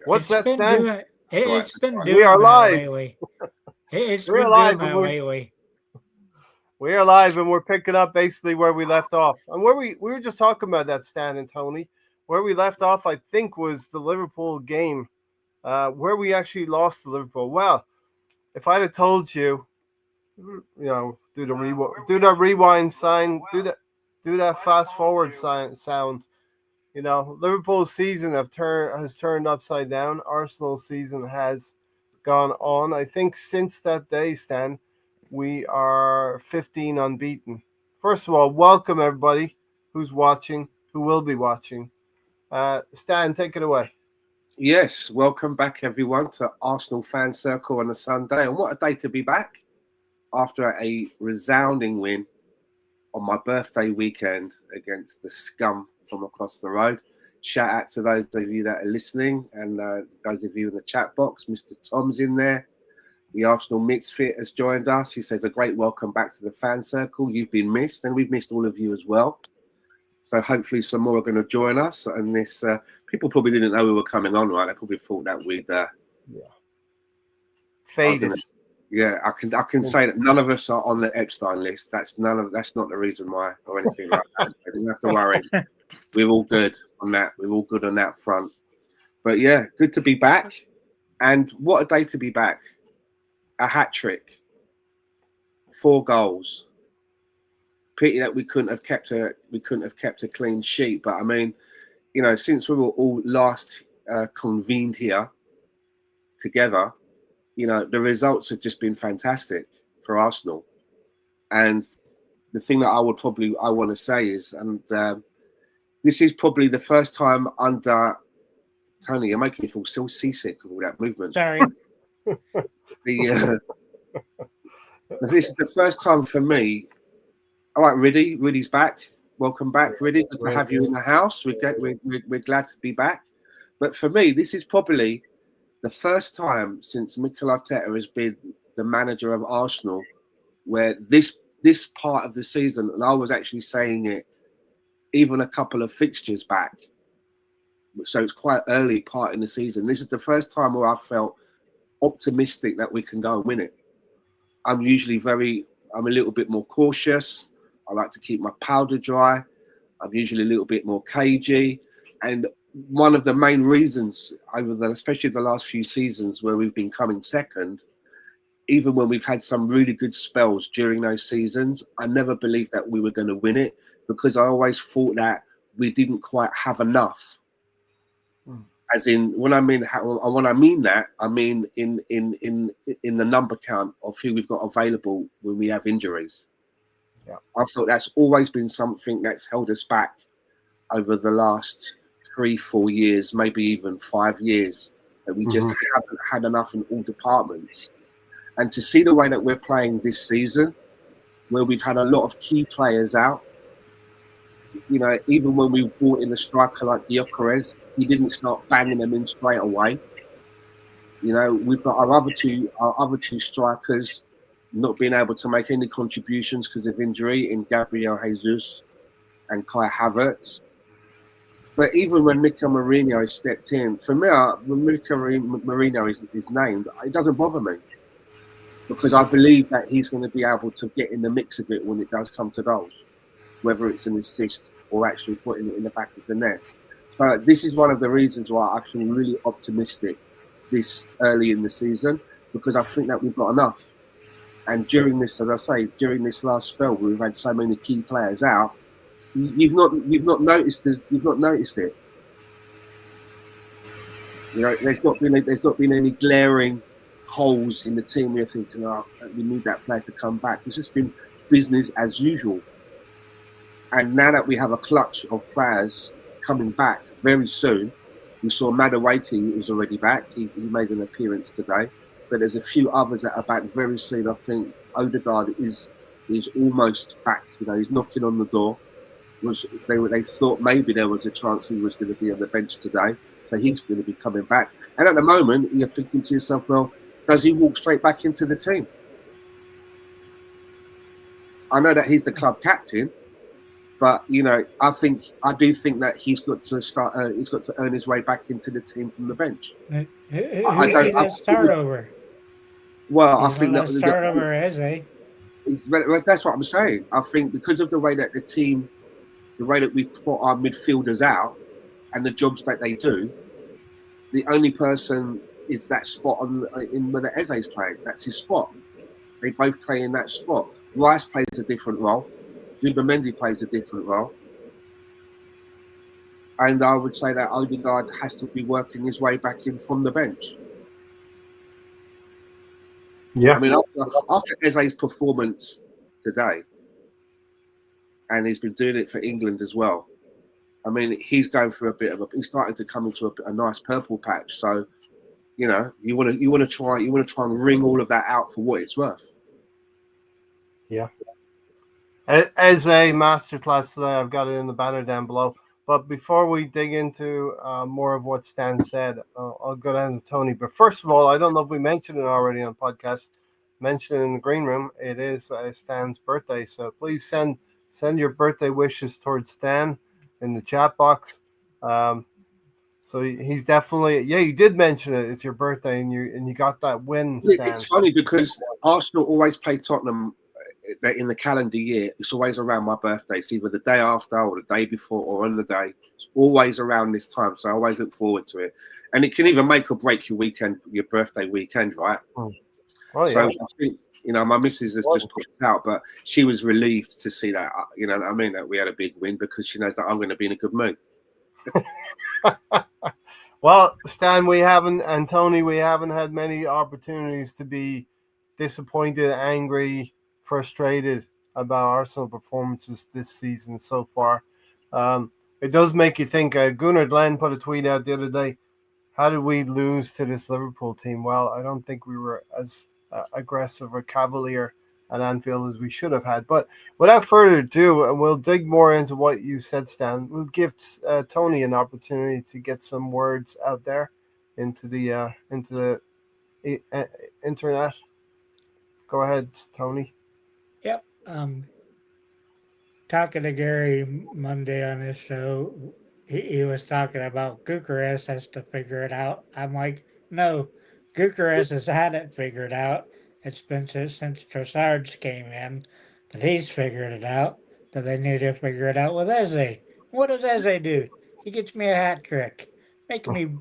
What's that, Stan? It's been doing We are that live. lately. It's We're been live, doing that lately. We are live, and we're picking up basically where we left off. And where we were just talking about that, Stan and Tony. Where we left off, I think, was the Liverpool game, where we actually lost to Liverpool. Well, if I'd have told you, do the rewind sign, do that fast forward sound. Liverpool's season has turned upside down. Arsenal's season has gone on. I think since that day, Stan, we are 15 unbeaten. First of all, welcome everybody who's watching, who will be watching. Stan, take it away. Yes, welcome back everyone to Arsenal Fan Circle on a Sunday. And what a day to be back after a resounding win on my birthday weekend against the scum from across the road. Shout out to those of you that are listening and those of you in the chat box. Mr. Tom's in there. The Arsenal Misfit has joined us. He says a great welcome back to the fan circle. You've been missed, and we've missed all of you as well. So hopefully some more are going to join us. And this people probably didn't know we were coming on, right? They probably thought that we'd faded. I can say that none of us are on the Epstein list. That's not the reason why or anything like that. So you don't have to worry. We're all good on that. We're all good on that front. But yeah, good to be back. And what a day to be back. A hat trick. 4 goals. Pity that we couldn't have kept a clean sheet. But I mean, since we were all last convened here together, the results have just been fantastic for Arsenal. And the thing that I want to say is, and this is probably the first time under Tony, you're making me feel so seasick with all that movement. Sorry. This is the first time for me. All right, Riddy's back. Welcome back, Riddy. Good to have you in the house. We're glad to be back. But for me, this is probably the first time since Mikel Arteta has been the manager of Arsenal where this part of the season, and I was actually saying it even a couple of fixtures back, so it's quite early part in the season. This is the first time where I felt optimistic that we can go and win it. I'm a little bit more cautious. I like to keep my powder dry. I'm usually a little bit more cagey. And one of the main reasons especially the last few seasons where we've been coming second, even when we've had some really good spells during those seasons, I never believed that we were going to win it because I always thought that we didn't quite have enough. As in, when I mean that, I mean in the number count of who we've got available when we have injuries. Yeah, I thought that's always been something that's held us back over the last 3-4 years, maybe even 5 years, that we just haven't had enough in all departments. And to see the way that we're playing this season, where we've had a lot of key players out, even when we brought in a striker like Gyökeres, he didn't start banging them in straight away. We've got our other two strikers not being able to make any contributions because of injury in Gabriel Jesus and Kai Havertz. But even when Mikel Mourinho stepped in, for me, when Mikel Mourinho is named, it doesn't bother me because I believe that he's going to be able to get in the mix of it when it does come to goals, whether it's an assist or actually putting it in the back of the net. So this is one of the reasons why I feel really optimistic this early in the season, because I think that we've got enough. And during this, as I say, during this last spell, we've had so many key players out. You've not noticed it. There's not been any glaring holes in the team where you're thinking, we need that player to come back. It's just been business as usual. And now that we have a clutch of players coming back very soon, we saw Madueke is already back. He made an appearance today. But there's a few others that are back very soon. I think Odegaard is almost back. He's knocking on the door. They thought maybe there was a chance he was going to be on the bench today. So he's going to be coming back. And at the moment, you're thinking to yourself, well, does he walk straight back into the team? I know that he's the club captain, But I do think that he's got to start. He's got to earn his way back into the team from the bench. I Who's don't. he to start over? Well, I He's think not that to start over Eze. that's what I'm saying. I think because of the way that the way that we put our midfielders out, and the jobs that they do, the only person is that spot in where Eze's playing. That's his spot. They both play in that spot. Rice plays a different role. Zubimendi plays a different role. And I would say that Odegaard has to be working his way back in from the bench. Yeah. I mean, after Eze's performance today, and he's been doing it for England as well. I mean, he's going through he's starting to come into a nice purple patch. So, you want to try and wring all of that out for what it's worth. Yeah. As a masterclass today, I've got it in the banner down below. But before we dig into more of what Stan said, I'll go down to Tony. But first of all, I don't know if we mentioned it already on the podcast. Mentioned in the green room, it is Stan's birthday. So please send your birthday wishes towards Stan in the chat box. So he's definitely, you did mention it. It's your birthday, and you got that win, Stan. It's funny because Arsenal always play Tottenham in the calendar year. It's always around my birthday. It's either the day after or the day before or on the day. It's always around this time, so I always look forward to it. And it can even make or break your weekend, your birthday weekend, right? Oh, so I think my missus has just put it out, but she was relieved to see that. You know what I mean? That we had a big win because she knows that I'm going to be in a good mood. Well, Stan, and Tony, we haven't had many opportunities to be disappointed, angry, frustrated about Arsenal performances this season so far. It does make you think. Gunnar Glenn put a tweet out the other day. How did we lose to this Liverpool team? Well, I don't think we were as aggressive or cavalier at Anfield as we should have had. But without further ado, and we'll dig more into what you said, Stan, we'll give Tony an opportunity to get some words out there into the internet. Go ahead, Tony. Yep. Talking to Gary Monday on his show, he was talking about Bucharest has to figure it out. I'm like, no, Bucharest has had it figured out. It's been since Trossard came in that he's figured it out, that they need to figure it out with Eze. What does Eze do? He gets me a hat trick, making me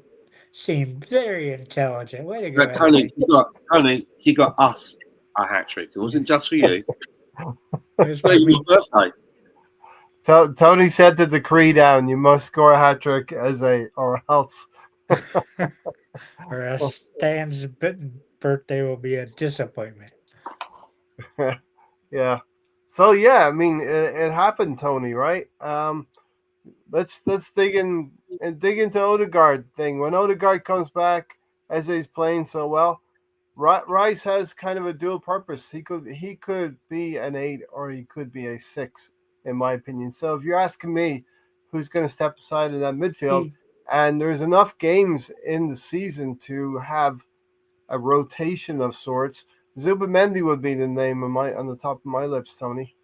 seem very intelligent. Way to go, But Tony, Eze. he got us a hat trick. It wasn't just for you. It was for me. Your birthday. Tony said the decree down. You must score a hat trick or else. Or else Stan's birthday will be a disappointment. Yeah. So I mean, it happened, Tony. Right? Let's dig into Odegaard thing. When Odegaard comes back, as he's playing so well, Rice has kind of a dual purpose. He could be an 8 or he could be a 6, in my opinion. So if you're asking me, who's going to step aside in that midfield, and there's enough games in the season to have a rotation of sorts, Zubimendi would be the name on the top of my lips, Tony.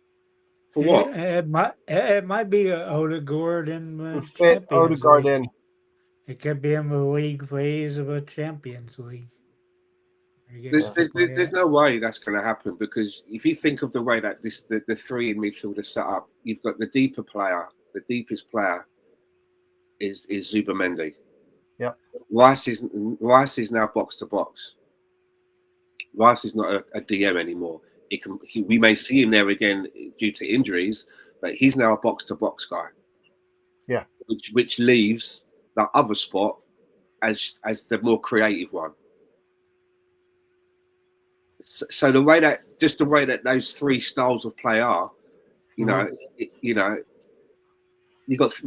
For what? It might be Odegaard in the Fit Champions Odegaard League. in. It could be in the league phase of a Champions League. There's no way that's going to happen because if you think of the way that the three in midfield are set up, you've got the deepest player is Zubimendi. Yeah. Rice is now box to box. Rice is not a DM anymore. We may see him there again due to injuries, but he's now a box to box guy. Yeah. Which leaves that other spot as the more creative one. So the way that those three styles of play are,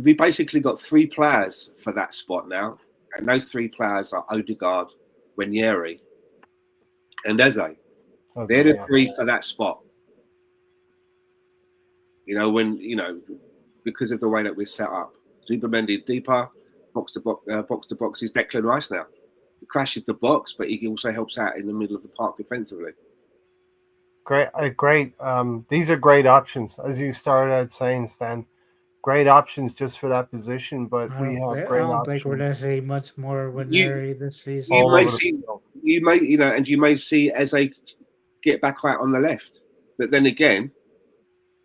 we basically got three players for that spot now, and those three players are Odegaard, Ranieri, and Eze. They're the three for that spot. Because of the way that we're set up, Zubimendi deeper, box to box is Declan Rice now. He crashes the box, but he also helps out in the middle of the park defensively. Great. These are great options, as you started out saying, Stan. great options just for that position, but I we don't have think great we're options gonna see much more You Winery this season. you all may over the see field. and you may see as they get back out on the left. But then again,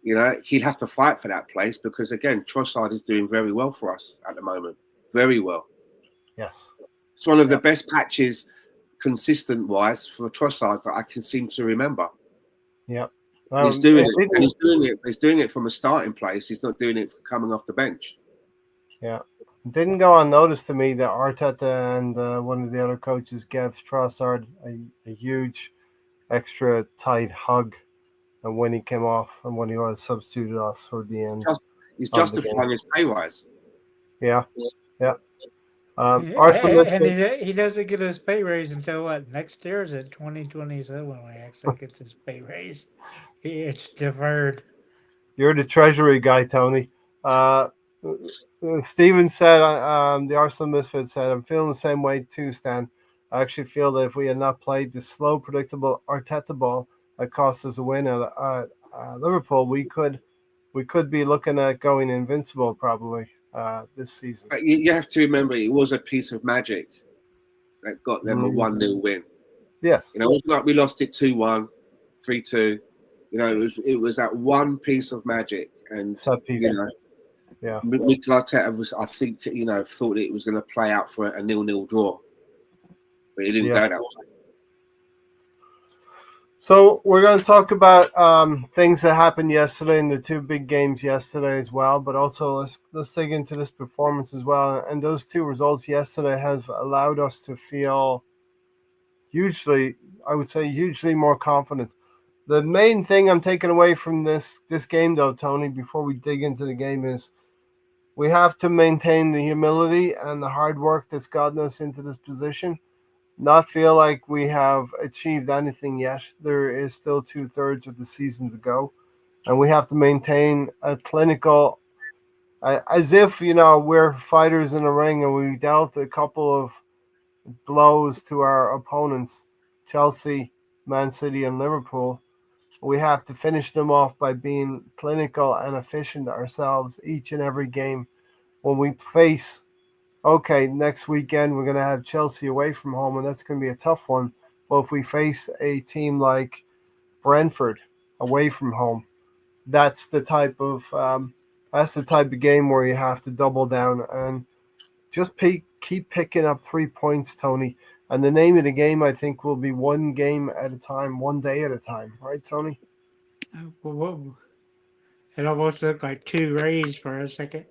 he'll have to fight for that place because again, Trossard is doing very well for us at the moment. Very well. Yes. It's one of the Yeah. best patches consistent wise for Trossard that I can seem to remember. Yeah. He's doing It it, and didn't. he's doing it from a starting place. He's not doing it coming off the bench. Yeah. It didn't go unnoticed to me that Arteta and one of the other coaches gave Trossard a huge extra tight hug, and when he came off and when he was substituted off toward the end He's of the game. justifying his pay rise. Yeah. Yeah. Arsenal And missing. he doesn't get his pay raise until what, next year? Is it 2027 when he actually gets his pay raise? It's deferred. You're the treasury guy, Tony. Steven said, the Arsenal Misfit said, I'm feeling the same way too, Stan. I actually feel that if we had not played the slow, predictable Arteta ball that cost us a win at Liverpool, we could be looking at going invincible probably this season. But you have to remember, it was a piece of magic that got them a 1-0 win. Yes. It wasn't like we lost it 2-1, 3-2. It was that one piece of magic, and Set piece. Yeah. Mikel Arteta was, I think, thought it was going to play out for a 0-0 draw, but it didn't go that way. So we're going to talk about things that happened yesterday in the two big games yesterday as well, but also let's dig into this performance as well. And those two results yesterday have allowed us to feel hugely more confident. The main thing I'm taking away from this game, though, Tony, before we dig into the game, is we have to maintain the humility and the hard work that's gotten us into this position. Not feel like we have achieved anything yet. There is still 2/3 of the season to go, and we have to maintain a clinical, as if we're fighters in a ring and we dealt a couple of blows to our opponents, Chelsea, Man City, and Liverpool. We have to finish them off by being clinical and efficient ourselves each and every game. When we face, okay, next weekend we're going to have Chelsea away from home, and that's going to be a tough one. But if we face a team like Brentford away from home, that's the type of game where you have to double down and just keep picking up 3 points, Tony. And the name of the game, I think, will be one game at a time, one day at a time. Right, Tony? Whoa. It almost looked like two rays for a second.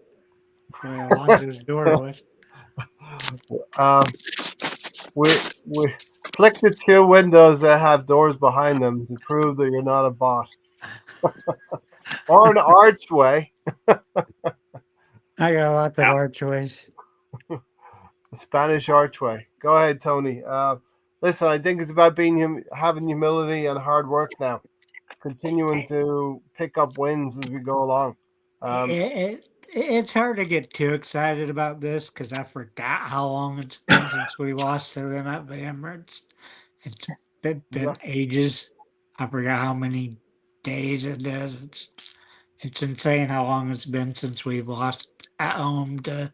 Where Alonso's door was. We click the two windows that have doors behind them to prove that you're not a bot. Or an archway. I got lots of archways. A Spanish archway. Go ahead, Tony. Listen, I think it's about having humility and hard work now. Continuing to pick up wins as we go along. It's hard to get too excited about this because I forgot how long it's been since we lost to them at the Emirates. It's been ages. I forgot how many days it is. It's insane how long it's been since we've lost at home to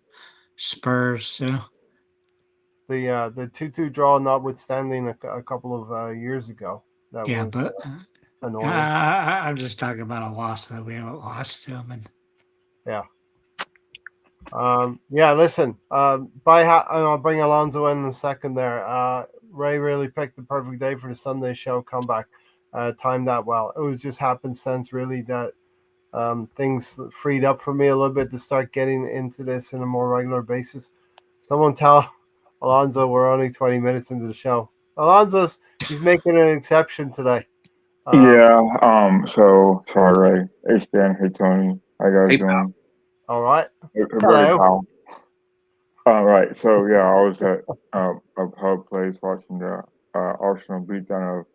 Spurs. So the 2-2 draw, notwithstanding a couple of years ago, that yeah, was but annoying. I'm just talking about a loss that we haven't lost to them. Yeah. Listen. I'll bring Alonso in a second there. Ray really picked the perfect day for the Sunday show comeback. Timed that well. It was just happenstance, really, that things freed up for me a little bit to start getting into this on a more regular basis. Someone tell Alonso we're only 20 minutes into the show. He's making an exception today. So sorry, Ray. Hey Stan, hey Tony. How you guys doing? All right. Hey, Hello. pal. All right. So yeah, I was at a pub place watching the Arsenal beatdown of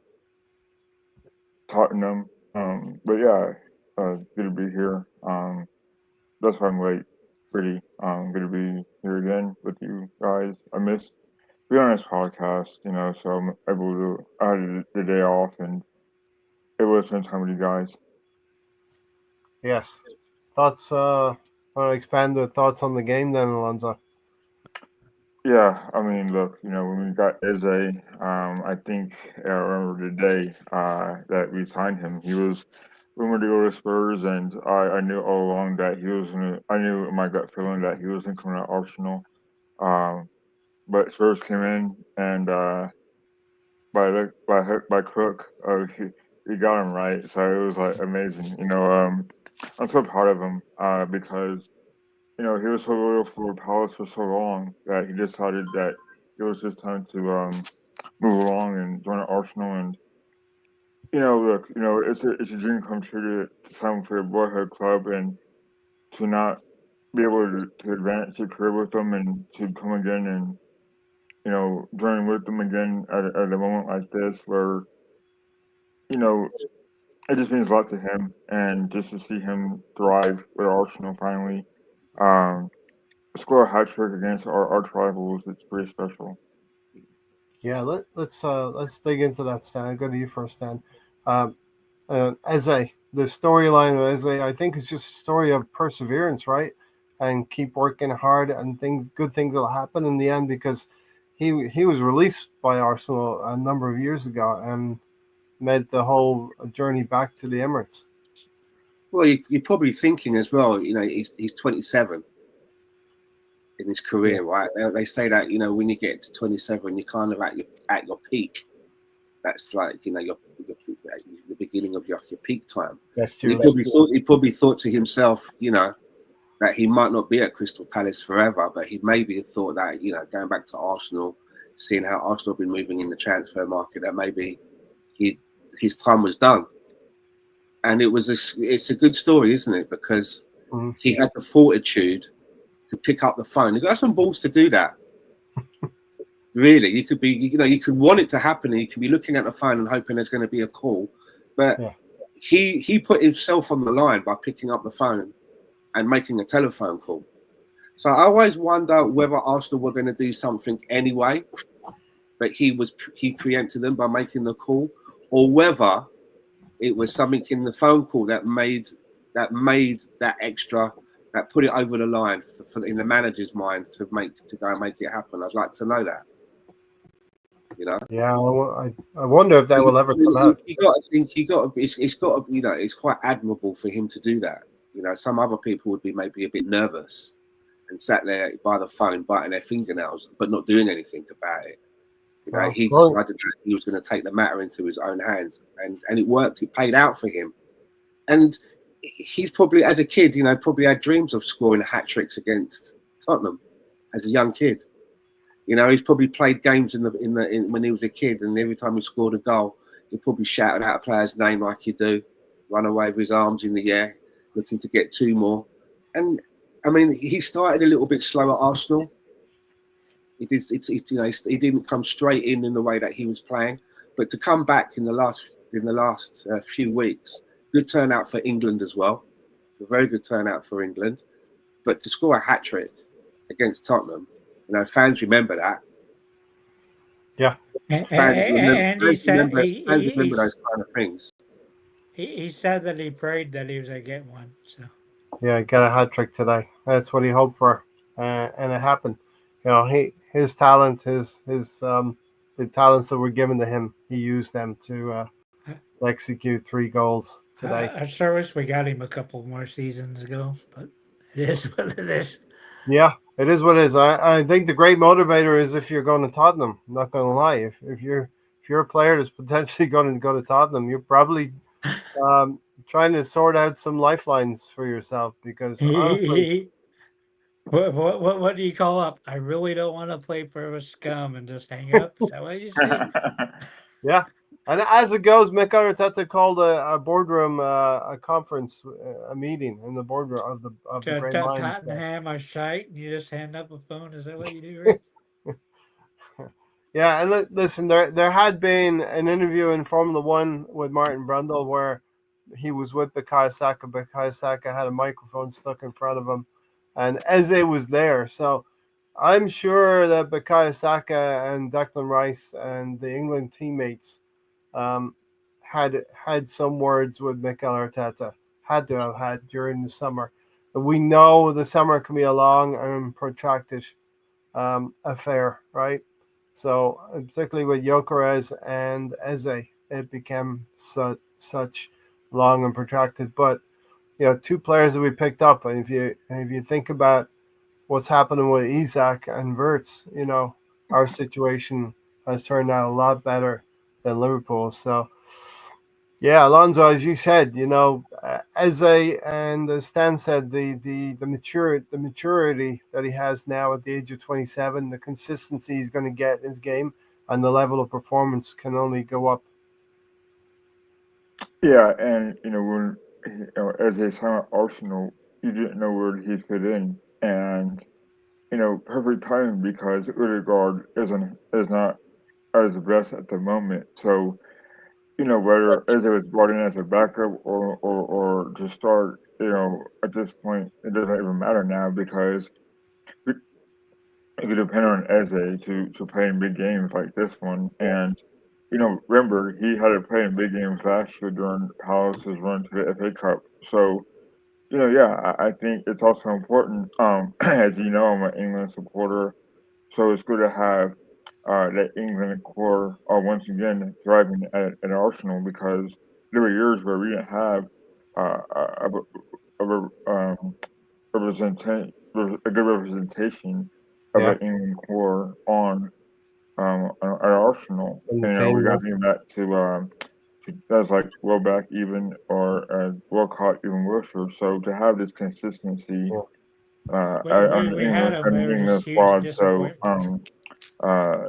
Tottenham. But yeah, good to be here. That's why I'm late. Pretty good to be here again with you guys. I missed being on this podcast, so I'm able to. I had the day off and able to spend time with you guys. Yes. Thoughts Want to expand the thoughts on the game then, Alonso? Yeah, I mean, look, when we got Eze, I think I remember the day that we signed him. He was rumored to go to Spurs, and I knew all along that he was gonna. I knew in my gut feeling that he wasn't coming to Arsenal. Um, but Spurs came in, and by hook by crook, he got him right. So it was like amazing. I'm so proud of him because he was so loyal for Palace for so long that he decided that it was his time to move along and join Arsenal. And look, it's a dream come true to sign for your boyhood club and to not be able to advance your career with them and to come again and join with them again at a moment like this where you know it just means a lot to him, and just to see him thrive with Arsenal finally. Um, Score a hat trick against our arch rivals. It's pretty special. Yeah, let's dig into that, Stan. I'll go to you first, Stan. Um, Eze, the storyline of Eze, I think it's just a story of perseverance, right? And keep working hard, and good things will happen in the end because he was released by Arsenal a number of years ago and made the whole journey back to the Emirates. Well, you're probably thinking as well. He's 27 in his career, right? They say that when you get to 27, you're kind of at your peak. That's like your the beginning of your peak time. That's And true. he probably thought to himself, that he might not be at Crystal Palace forever, but he maybe thought that going back to Arsenal, seeing how Arsenal have been moving in the transfer market, that maybe his time was done. And it's a good story, isn't it? Because he had the fortitude to pick up the phone. He got some balls to do that. Really, you could want it to happen, and you could be looking at the phone and hoping there's going to be a call, but he put himself on the line by picking up the phone and making a telephone call. So I always wonder whether Arsenal were going to do something anyway, but he preempted them by making the call, or whether it was something in the phone call that made that extra, that put it over the line in the manager's mind to go and make it happen. I'd like to know that. Yeah, I wonder if that will ever come out. You got to think. It's got to. It's quite admirable for him to do that. Some other people would be maybe a bit nervous and sat there by the phone biting their fingernails, but not doing anything about it. He decided that he was going to take the matter into his own hands, and it worked. It paid out for him, and he's probably, as a kid, probably had dreams of scoring hat tricks against Tottenham as a young kid. He's probably played games when he was a kid, and every time he scored a goal, he probably shouted out a player's name like you do, run away with his arms in the air, looking to get two more. And I mean, he started a little bit slow at Arsenal. He didn't come straight in the way that he was playing, but to come back in the last few weeks, good turnout for England as well, a very good turnout for England. But to score a hat trick against Tottenham, fans remember that. Yeah, and he said fans remember those kind of things. He said that he prayed that he was going to get one. So yeah, get a hat trick today. That's what he hoped for, and it happened. His talent, the talents that were given to him, he used them to execute 3 goals today. I sure wish we got him a couple more seasons ago, but it is what it is. Yeah, it is what it is. I think the great motivator is if you're going to Tottenham. I'm not going to lie. If you're a player that's potentially going to go to Tottenham, you're probably trying to sort out some lifelines for yourself because honestly, what do you call up? I really don't want to play for a scum and just hang up. Is that what you say? Yeah. And as it goes, Mick Arteta called a boardroom, a conference, a meeting in the boardroom of the Great Minds. Tottenham or shite, and you just hand up a phone. Is that what you do, Rick? Yeah, and listen, there had been an interview in Formula One with Martin Brundle where he was with Bukayo Saka. Bukayo Saka had a microphone stuck in front of him, and Eze was there. So I'm sure that Bukayo Saka and Declan Rice and the England teammates had some words with Mikel Arteta. Had to have had during the summer, we know the summer can be a long and protracted affair, right? So particularly with Gyökeres and Eze, it became such long and protracted. But two players that we picked up, and if you think about what's happening with Isak and Wirtz, our situation has turned out a lot better than Liverpool. So yeah, Alonso, as you said, Eze and as Stan said, the maturity that he has now at the age of 27, the consistency he's going to get in his game, and the level of performance can only go up. Yeah, and when as a silent Arsenal, you didn't know where he fit in, and perfect timing because Odegaard is not as the best at the moment. So whether Eze was brought in as a backup or to start, at this point it doesn't even matter now because it could depend on Eze to play in big games like this one. And remember he had to play in big games last year during Palace's run to the FA Cup. So yeah, I think it's also important. As you know, I'm an England supporter, so it's good to have that England core once again thriving at Arsenal because there were years where we didn't have a a good representation of Yeah, an England core on at Arsenal. in the And we team. got to get back to that's like Welbeck even or Wilcott even worse. So to have this consistency Yeah, We had him. on It the was a England huge squad, so disappointment.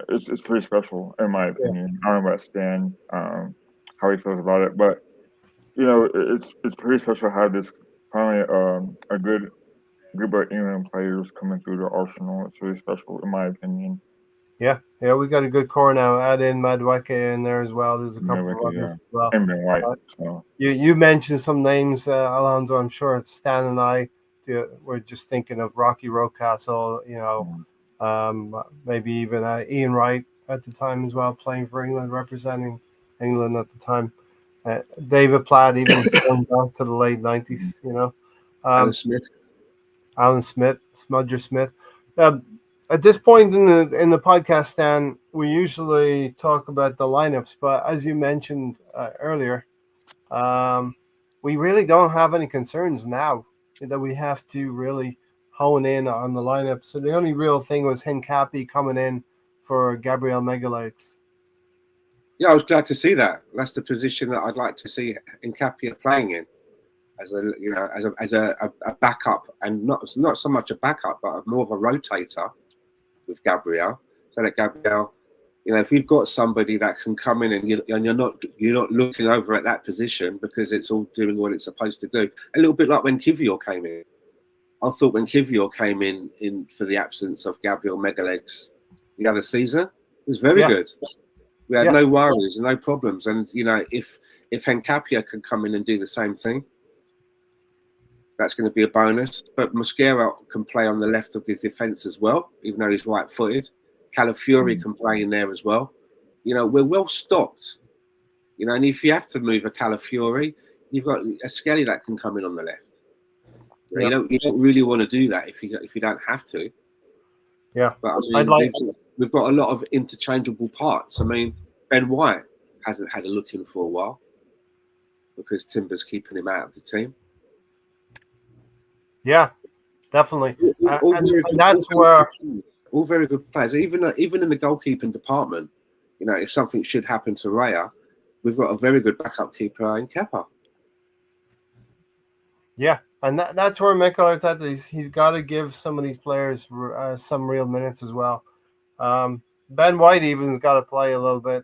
it's pretty special in my opinion. I don't know about Stan, how he feels about it, but it's pretty special to have this finally a good group of England players coming through the Arsenal. It's really special in my opinion. yeah. We got a good core now. Add in Madueke in there as well. There's a couple of others Yeah, as well. and Ben White. Uh, So you mentioned some names, Alonso. I'm sure Stan and I were just thinking of Rocky Rocastle. Maybe even Ian Wright at the time as well, playing for England, representing England at the time. David Platt, even going back to the late '90s. Alan Um, Smith. Alan Smith, Smudger Smith. Um, at this point in the podcast, Stan, we usually talk about the lineups, but as you mentioned earlier, um, we really don't have any concerns now that we have to really hone in on the lineup. So the only real thing was Hincapi coming in for Gabriel Megalex. Yeah, I was glad to see that. That's the position that I'd like to see Nkapia playing in as a backup, and not so much a backup, but more of a rotator with Gabriel. So that Gabriel, if you've got somebody that can come in and you're not looking over at that position because it's all doing what it's supposed to do. A little bit like when Kivior came in. I thought when Kivior came in for the absence of Gabriel Megalex the other season, it was very Yeah, good. We had yeah, no worries and no problems. And if Nkapia can come in and do the same thing, that's going to be a bonus. But Mosquera can play on the left of the defence as well, even though he's right-footed. Calafiori can play in there as well. We're well stocked. And if you have to move a Calafiori, you've got a Skelly that can come in on the left. yeah, You don't really want to do that if you don't have to. yeah. But I I'd mean, like. we've got a lot of interchangeable parts. I mean, Ben White hasn't had a look in for a while because Timber's keeping him out of the team. Yeah, definitely. All And very good, that's where. all very good players. Even in the goalkeeping department, if something should happen to Raya, we've got a very good backup keeper in Kepa. Yeah, and that's where Mikel Arteta he's got to give some of these players some real minutes as well. Ben White even's got to play a little bit.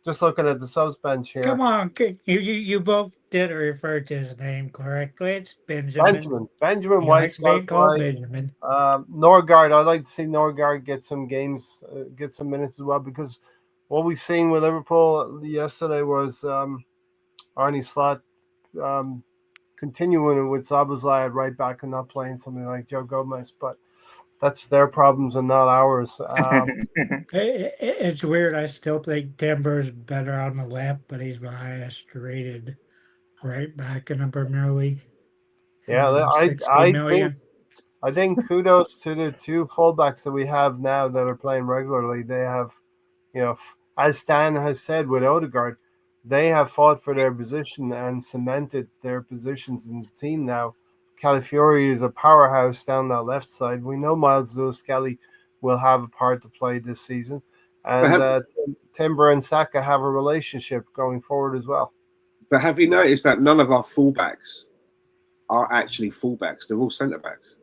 Just looking at the subs bench here, Come on, you both did refer to his name correctly. It's Benjamin. Benjamin He White's likes got to being called play. Benjamin. Norgard, I'd like to see Norgard get some games, get some minutes as well, because what we've seen with Liverpool yesterday was Arnie Slot continuing with Szoboszlai at right back and not playing something like Joe Gomez, but that's their problems and not ours. It's weird. I still think Timber's better on the left, but he's my highest rated right back in the Premier League. Yeah, $60 million. I think kudos to the two fullbacks that we have now that are playing regularly. They have, as Stan has said with Odegaard, they have fought for their position and cemented their positions in the team now. Calafiori is a powerhouse down that left side. We know Miles Lewis-Skelly will have a part to play this season. And Timber and Saka have a relationship going forward as well. But have you noticed that none of our fullbacks are actually fullbacks? They're all centre backs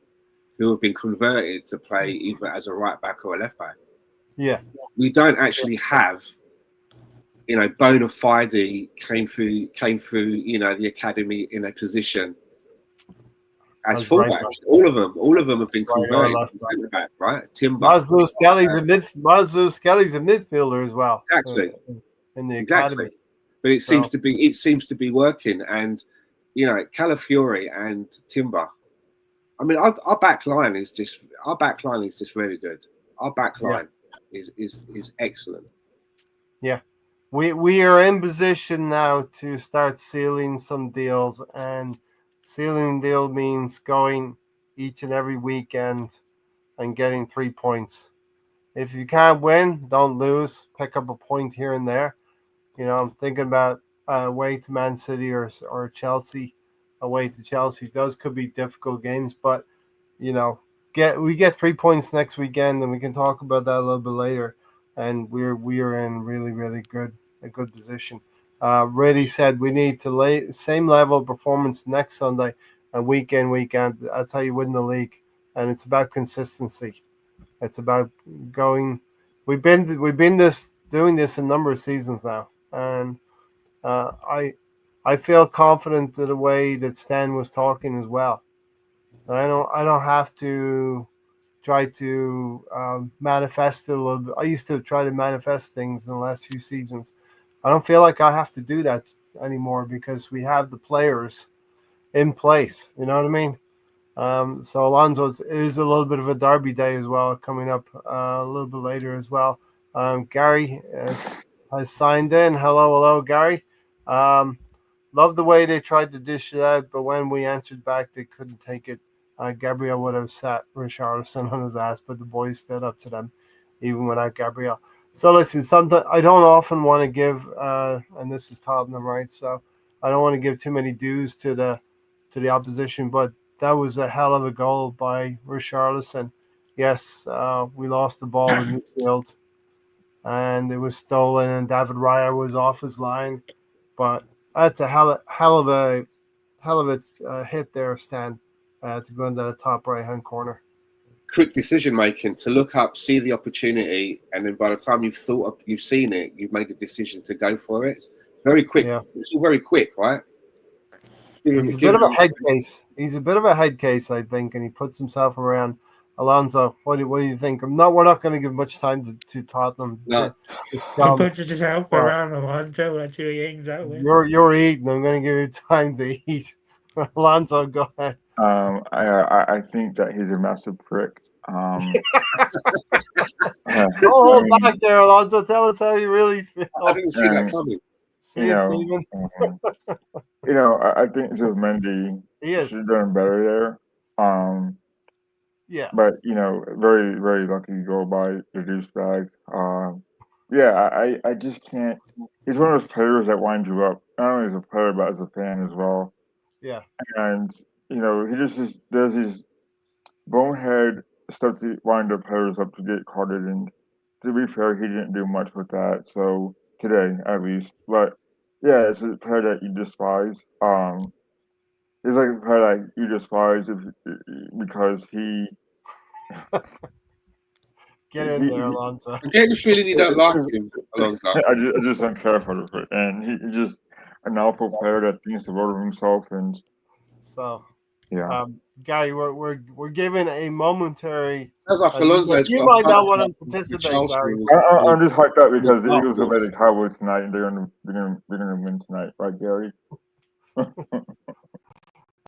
who have been converted to play either as a right back or a left back. Yeah, we don't actually have, bona fide came through, the academy in a position as fullbacks. Right. All of them have been converted to centre back, right? Timber. Mazlou Skelly's a midfielder as well. Exactly. In the academy. But it seems to be working, and Calafiori and Timber. I mean, our back line is just very good. Our back line is excellent. Yeah, we are in position now to start sealing some deals, and sealing deal means going each and every weekend and getting 3 points. If you can't win, don't lose. Pick up a point here and there. I'm thinking about away to Man City or Chelsea. Away to Chelsea, those could be difficult games, but we get 3 points next weekend, and we can talk about that a little bit later. And we are in really, really a good position. Reddy said we need to lay same level of performance next Sunday and week in, week out. That's how you win the league, and it's about consistency. It's about going. We've been doing this a number of seasons now, and I feel confident in the way that Stan was talking as well. I don't have to try to manifest it a little bit. I used to try to manifest things in the last few seasons. I don't feel like I have to do that anymore because we have the players in place. You know what I mean? So Alonso is a little bit of a derby day as well, coming up a little bit later as well. Gary has signed in. Hello, Gary. Love the way they tried to dish it out, but when we answered back, they couldn't take it. Gabriel would have sat Richarlison on his ass, but the boys stood up to them, even without Gabriel. So listen, sometimes I don't often want to give, and this is Tottenham, right? So I don't want to give too many dues to the opposition, but that was a hell of a goal by Richarlison. Yes, we lost the ball in midfield, and it was stolen, and David Raya was off his line, but that's a hell of a hit there, Stan, to go into the top right-hand corner. Quick decision making to look up, see the opportunity, and then by the time you've seen it, you've made the decision to go for it. Very quick. Yeah. It's all very quick, right? He's a bit of a head case. He's a bit of a head case, I think, and he puts himself around Alonso. What do you think? We're not going to give much time to Tottenham. No. He puts himself around Alonso. That's who he hangs out with. You're eating. I'm going to give you time to eat. Alonso, go ahead. I think that he's a massive prick. Don't hold back there, Alonso. Tell us how you really feel. I didn't see that coming. Steven. I think just Mendy. He is. She's doing better there. Yeah. But very, very lucky goal by the douchebag. I just can't. He's one of those players that winds you up. Not only as a player, but as a fan as well. Yeah. And he just does his bonehead stuff to wind up players up to get carded. And to be fair, he didn't do much with that. So today, at least. But yeah, it's a player that you despise. It's like a player that you despise because he. Get in there, Alonso. I get the feeling you don't like him, Alonso. I just don't care for it, and he's just an awful player that thinks the world of himself. And so, yeah, Gary, we're given a momentary. Sounds like Alonso. You might not want to participate, Gary. I'm just hyped up because the Eagles will play the Cowboys tonight, and they're gonna win tonight, right, Gary?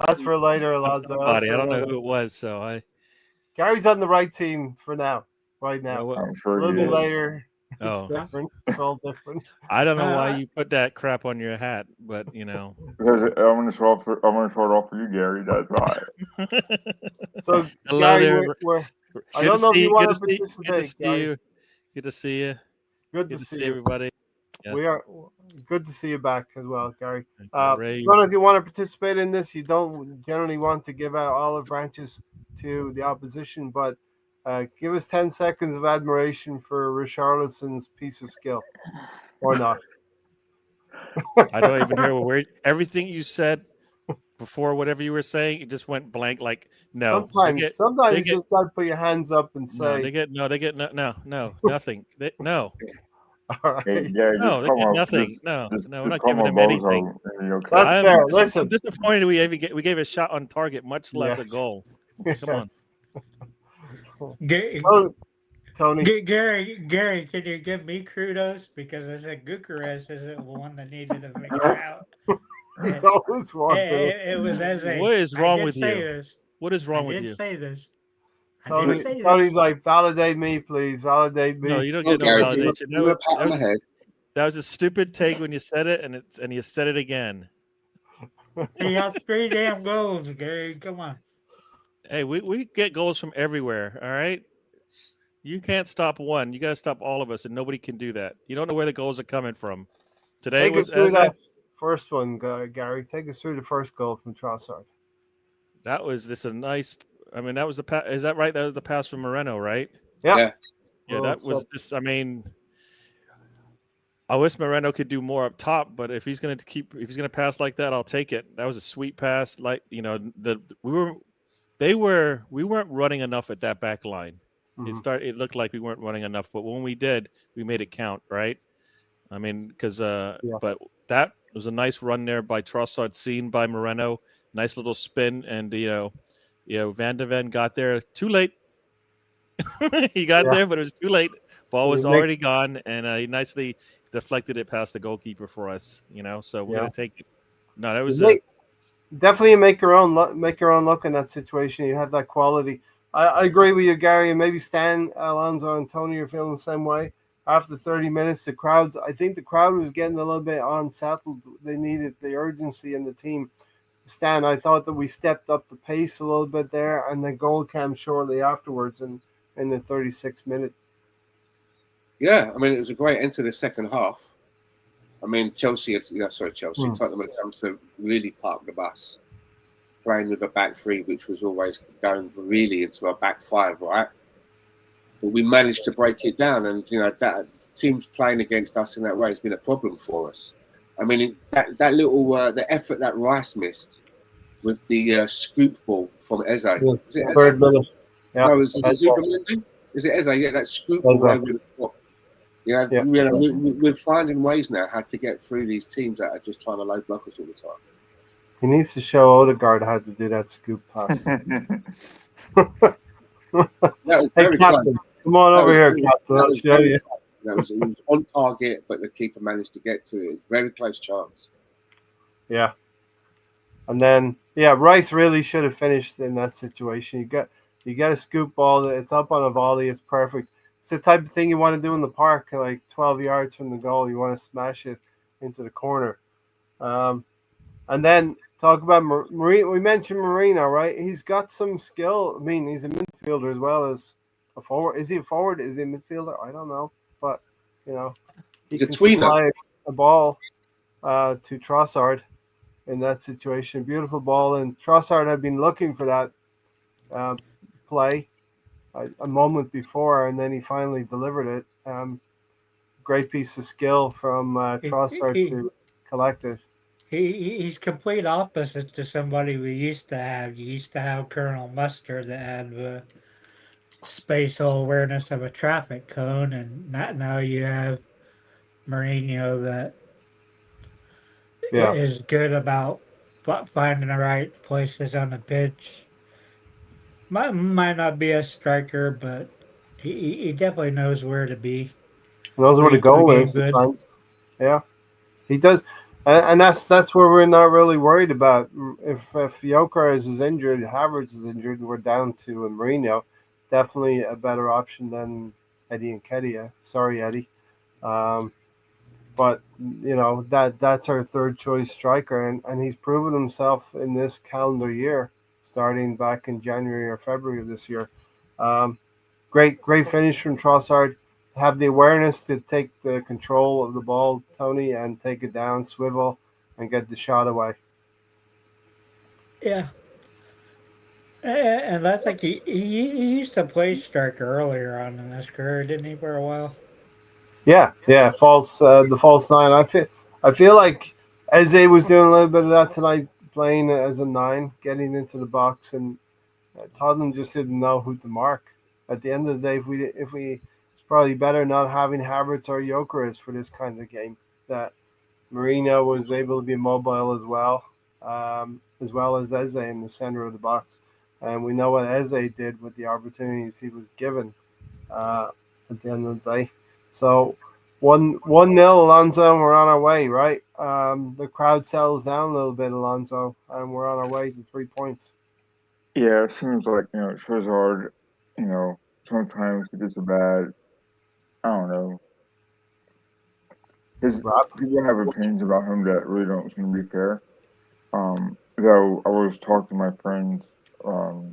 That's for later, Alonso. I don't know who it was, so Gary's on the right team for now. Right now, I'm sure a little bit later, It's different. It's all different. I don't know why you put that crap on your hat, but Because I'm gonna start off with you, Gary. That's why. So, hello Gary, there. I don't know if you want to Good to participate, see Gary. you. Good to see you. Good to see you. Everybody. Yeah. We are good to see you back as well, Gary. Ray. I don't know if you want to participate in this. You don't generally want to give out olive branches to the opposition, but give us 10 seconds of admiration for Richarlison's piece of skill, or not. I don't even hear a word. Everything you said before, whatever you were saying, it just went blank. Like no. Sometimes you just got to put your hands up and say. They get nothing. No. All right. Hey, Gary, No, they get nothing. No, we're not giving them anything. That's fair. Listen, I'm disappointed we gave a shot on target, much less a goal. Come on. Tony. Gary, can you give me kudos? Because I said Bucharest isn't the one that needed to figure out. It's always one. It was as a. What is wrong with you? This. What is wrong with I you? didn't say this. Tony's like, validate me, please. Validate me. No, you don't get no Gary, validation. That was a stupid take when you said it, and you said it again. He got 3 damn goals, Gary. Come on. Hey, we get goals from everywhere. All right. You can't stop one. You got to stop all of us, and nobody can do that. You don't know where the goals are coming from. Today Take us through that first one, Gary. Take us through the first goal from Trossard. That was just a nice. I mean, that was the pass. Is that right? That was the pass from Moreno, right? Yeah. Yeah, that was just. I mean, I wish Moreno could do more up top, but if he's going to pass like that, I'll take it. That was a sweet pass. Like we weren't running enough at that back line. Mm-hmm. It looked like we weren't running enough, but when we did, we made it count, right? I mean, because but that was a nice run there by Trossard, seen by Moreno. Nice little spin, and Van de Ven got there too late. He got there, but it was too late. Ball was already gone, and he nicely deflected it past the goalkeeper for us. So we're gonna take it. No, that was definitely make your own look in that situation. You have that quality. I agree with you, Gary, and maybe Stan, Alonso, and Tony are feeling the same way. After 30 minutes, I think the crowd was getting a little bit unsettled. They needed the urgency in the team. Stan, I thought that we stepped up the pace a little bit there, and the goal came shortly afterwards in the 36th minute. Yeah, I mean, it was a great end to the second half. I mean, Tottenham had come to really park the bus, playing with a back three, which was always going really into a back five, right? But we managed to break it down, and that teams playing against us in that way has been a problem for us. I mean, that little the effort that Rice missed with the scoop ball from Eze. Was it Eze? Third minute. Yeah. No, is it Eze? Yeah, that scoop ball over the top. We're finding ways now how to get through these teams that are just trying to low block us all the time. He needs to show Odegaard how to do that scoop pass. Hey, Captain, come on over here, Captain. I'll show you. It was on target, but the keeper managed to get to it. Very close chance. Yeah. And then, Rice really should have finished in that situation. You get a scoop ball. It's up on a volley. It's perfect. It's the type of thing you want to do in the park, like 12 yards from the goal. You want to smash it into the corner. And then talk about Marino. We mentioned Marino, right? He's got some skill. I mean, he's a midfielder as well as a forward. Is he a forward? Is he a midfielder? I don't know. But, he can supply a ball to Trossard in that situation. Beautiful ball. And Trossard had been looking for that play a moment before, and then he finally delivered it. Great piece of skill from Trossard to collect it. He's complete opposite to somebody we used to have. You used to have Colonel Mustard that had the spatial awareness of a traffic cone, and now you have Mourinho that is good about finding the right places on the pitch. Might not be a striker, but he definitely knows where to be. Knows where the goal is sometimes. Yeah, he does. And that's where we're not really worried about. If Gyökeres is injured, Havertz is injured, we're down to Mourinho. Definitely a better option than Eddie Nketiah. Sorry, Eddie. Um, but that's our third choice striker, and he's proven himself in this calendar year, starting back in January or February of this year. Um, great finish from Trossard. Have the awareness to take the control of the ball, Tony, and take it down, swivel, and get the shot away. Yeah. And I think he used to play striker earlier on in his career, didn't he, for a while? Yeah, the false nine. I feel like Eze was doing a little bit of that tonight, playing as a nine, getting into the box, and Tottenham just didn't know who to mark. At the end of the day, if we it's probably better not having Havertz or Jokeris for this kind of game. That Mourinho was able to be mobile as well as Eze in the center of the box, and we know what Eze did with the opportunities he was given uh, at the end of the day. So 1-0 Alonso, and we're on our way, right? The crowd settles down a little bit, Alonso, and we're on our way to 3 points. Yeah, it seems like Charizard. Sometimes he gets a bad. I don't know. His Rob? people have opinions about him that really don't seem to be fair. Though I was talking to my friends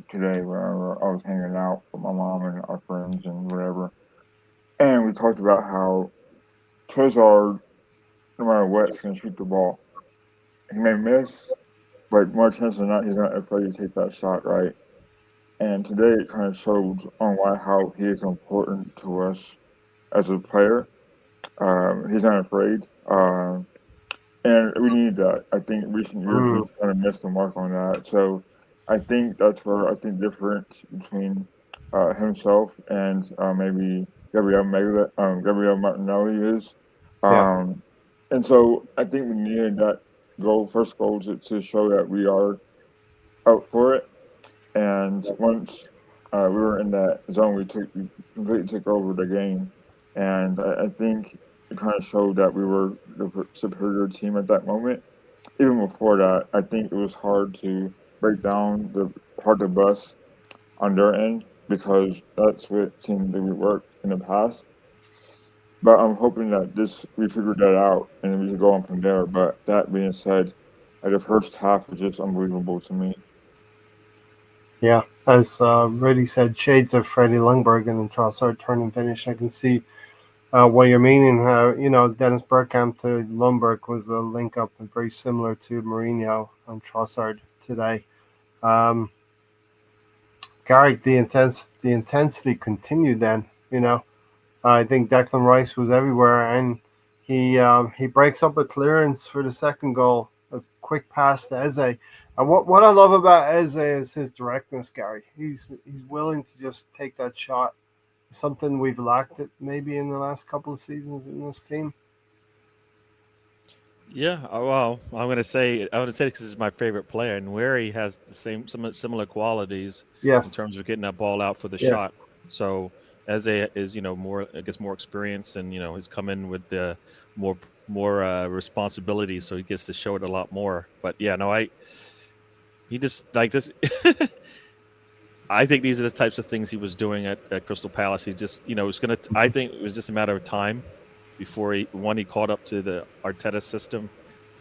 today when I was hanging out with my mom and our friends and whatever, and we talked about how Charizard, no matter what, is going to shoot the ball. He may miss, but more chance than not, he's not afraid to take that shot, right? And today it kind of showed on why how he is important to us as a player. He's not afraid, and we need that. I think in recent years Mm, we've kind of missed the mark on that. So I think that's where I think the difference between himself and maybe Gabriel Martinelli is. yeah. Um, and so I think we needed that first goal to show that we are out for it. And once we were in that zone, we completely took over the game, and I think it kind of showed that we were the superior team at that moment. Even before that, I think it was hard to bust on their end because that's what seemed to work in the past. But I'm hoping that this we figured that out and then we can go on from there. But that being said, the first half was just unbelievable to me. Yeah, as Reddy said, shades of Freddie Lundberg and Trossard turn and finish. I can see what you're meaning. Dennis Bergkamp to Lundberg was a link up and very similar to Mourinho and Trossard today. Um, Garrick, the intensity continued then. I think Declan Rice was everywhere, and he breaks up a clearance for the second goal. A quick pass to Eze. And what I love about Eze is his directness, Gary. He's willing to just take that shot. Something we've lacked it maybe in the last couple of seasons in this team. Yeah, well, I'm gonna say because he's my favorite player, and where he has the some similar qualities in Yes, terms of getting that ball out for the yes. shot. So Eze is more I guess more experienced, and he's come in with the more responsibility, so he gets to show it a lot more. But yeah, no, he just like this. I think these are the types of things he was doing at Crystal Palace. He just was gonna. I think it was just a matter of time before he caught up to the Arteta system,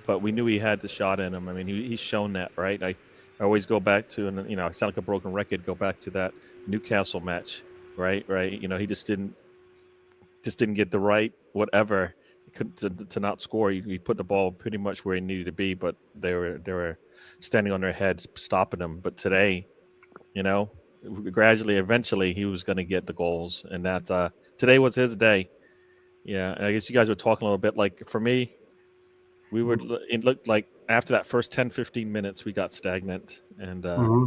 but we knew he had the shot in him. I mean, he's shown that, right? I always go back to, and I sound like a broken record. Go back to that Newcastle match, right. He just didn't get the right whatever. He couldn't to not score. He put the ball pretty much where he needed to be, but they were standing on their heads, stopping him. But today, you know, gradually, eventually, he was going to get the goals, and that today was his day. Yeah, and I guess you guys were talking a little bit. Like for me, it looked like after that first 10, 15 minutes, we got stagnant, and Mm-hmm.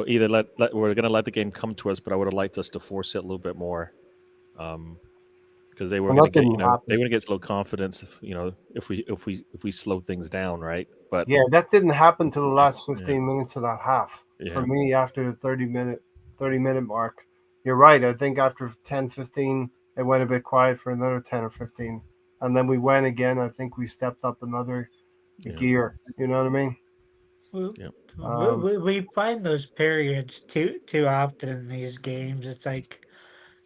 either we're going to let the game come to us, but I would have liked us to force it a little bit more, because they were And going to that get didn't they happen. were going to get a little confidence, if we slow things down, right? But Yeah, that didn't happen to the last yeah, 15 minutes of that half. For yeah, me, after the 30-minute mark, you're right. I think after 10, 15, it went a bit quiet for another 10 or 15. And then we went again. I think we stepped up another yeah, gear. You know what I mean? We, yeah, Um, we find those periods too often in these games. It's like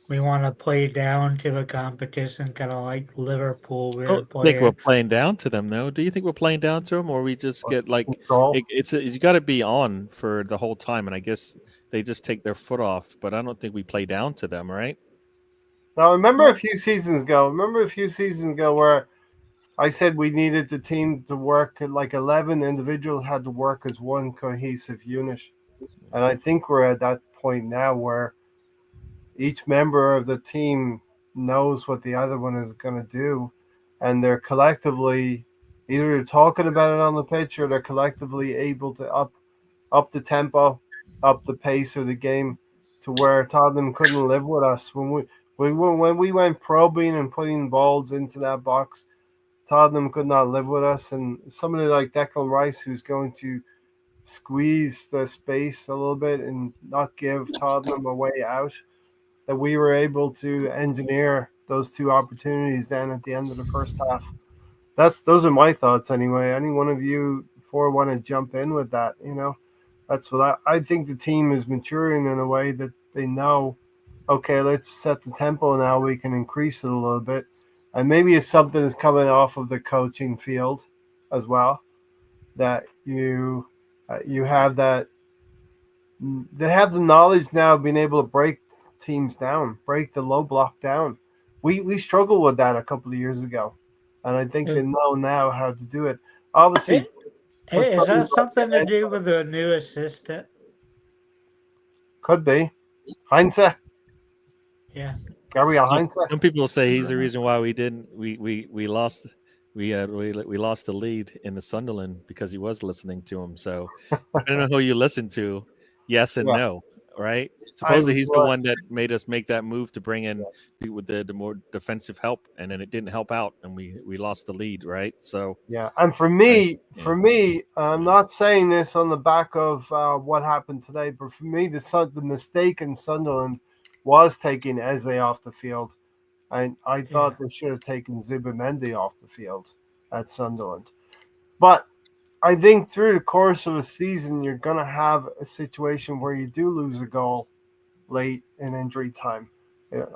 we want to play down to a competition, kind of like Liverpool. I don't think we're playing down to them, though. Do you think we're playing down to them, or we just get like Control. you got to be on for the whole time, and I guess they just take their foot off. But I don't think we play down to them, right? Now, remember a few seasons ago where I said we needed the team to work, like 11 individuals had to work as one cohesive unit. And I think we're at that point now where each member of the team knows what the other one is going to do. And they're collectively either talking about it on the pitch, or they're collectively able to up the tempo, up the pace of the game, to where Tottenham couldn't live with us. When we went probing and putting balls into that box, Tottenham could not live with us. And somebody like Declan Rice, who's going to squeeze the space a little bit and not give Tottenham a way out, that we were able to engineer those two opportunities then at the end of the first half. Those are my thoughts anyway. Any one of you four want to jump in with that? That's what I think. The team is maturing in a way that they know, okay, let's set the tempo now. We can increase it a little bit. And maybe it's something that's coming off of the coaching field as well, that you have that. They have the knowledge now of being able to break teams down, break the low block down. We struggled with that a couple of years ago, and I think they know now how to do it. Obviously, is that something to do with the new assistant? Could be Heinze. Yeah, Gary Heinze. Some people say he's the reason why we lost. We lost the lead in the Sunderland because he was listening to him. So I don't know who you listen to. Yes and no, right? Supposedly he's the one that made us make that move to bring in with the more defensive help, and then it didn't help out, and we lost the lead, right? So yeah, and for me, I'm not saying this on the back of what happened today, but for me, the mistake in Sunderland was taking Eze off the field. I thought they should have taken Zubimendi off the field at Sunderland. But I think through the course of a season, you're going to have a situation where you do lose a goal late in injury time.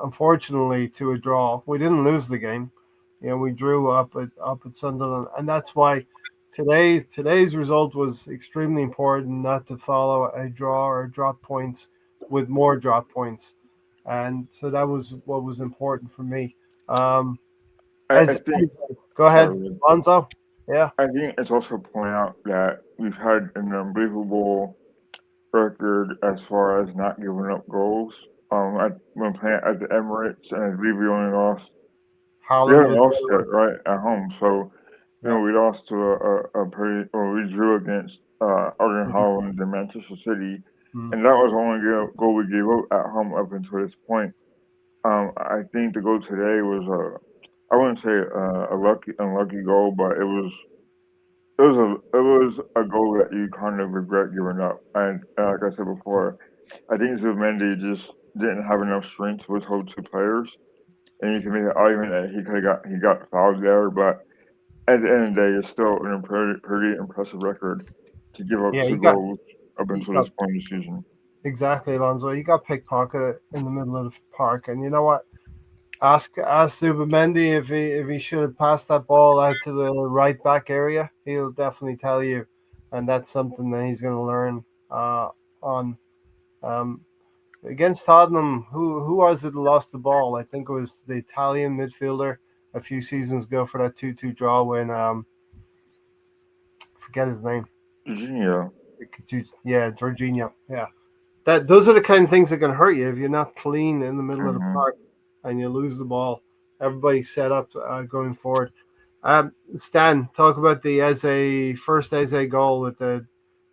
Unfortunately, to a draw. We didn't lose the game. We drew up at Sunderland. And that's why today's result was extremely important, not to follow a draw or drop points with more drop points. And so that was what was important for me. Go ahead, Alonso. Yeah. I think it's also point out that we've had an unbelievable record as far as not giving up goals. When playing at the Emirates, and I believe we only lost. We haven't lost yet, right, at home. So, we lost to we drew against Erling Haaland and Manchester City. And that was the only goal we gave up at home up until this point. I think the goal today was I wouldn't say a unlucky goal, but it was a goal that you kind of regret giving up. And like I said before, I think Zubimendi just didn't have enough strength with those two players, and you can make an argument that he got fouled there, but at the end of the day, it's still an pretty impressive record to give up two goals up until this point in the season. Exactly, Alonso. He got pickpocketed in the middle of the park, and you know what? Ask Zubimendi if he should have passed that ball out to the right back area. He'll definitely tell you, and that's something that he's going to learn on. Against Tottenham, who was it that lost the ball? I think it was the Italian midfielder a few seasons ago for that 2-2 draw when forget his name. Jorginho. Yeah, Jorginho. Yeah. Those are the kind of things that can hurt you if you're not clean in the middle of the park and you lose the ball. Everybody's set up going forward. Stan, talk about the first Eze goal with the.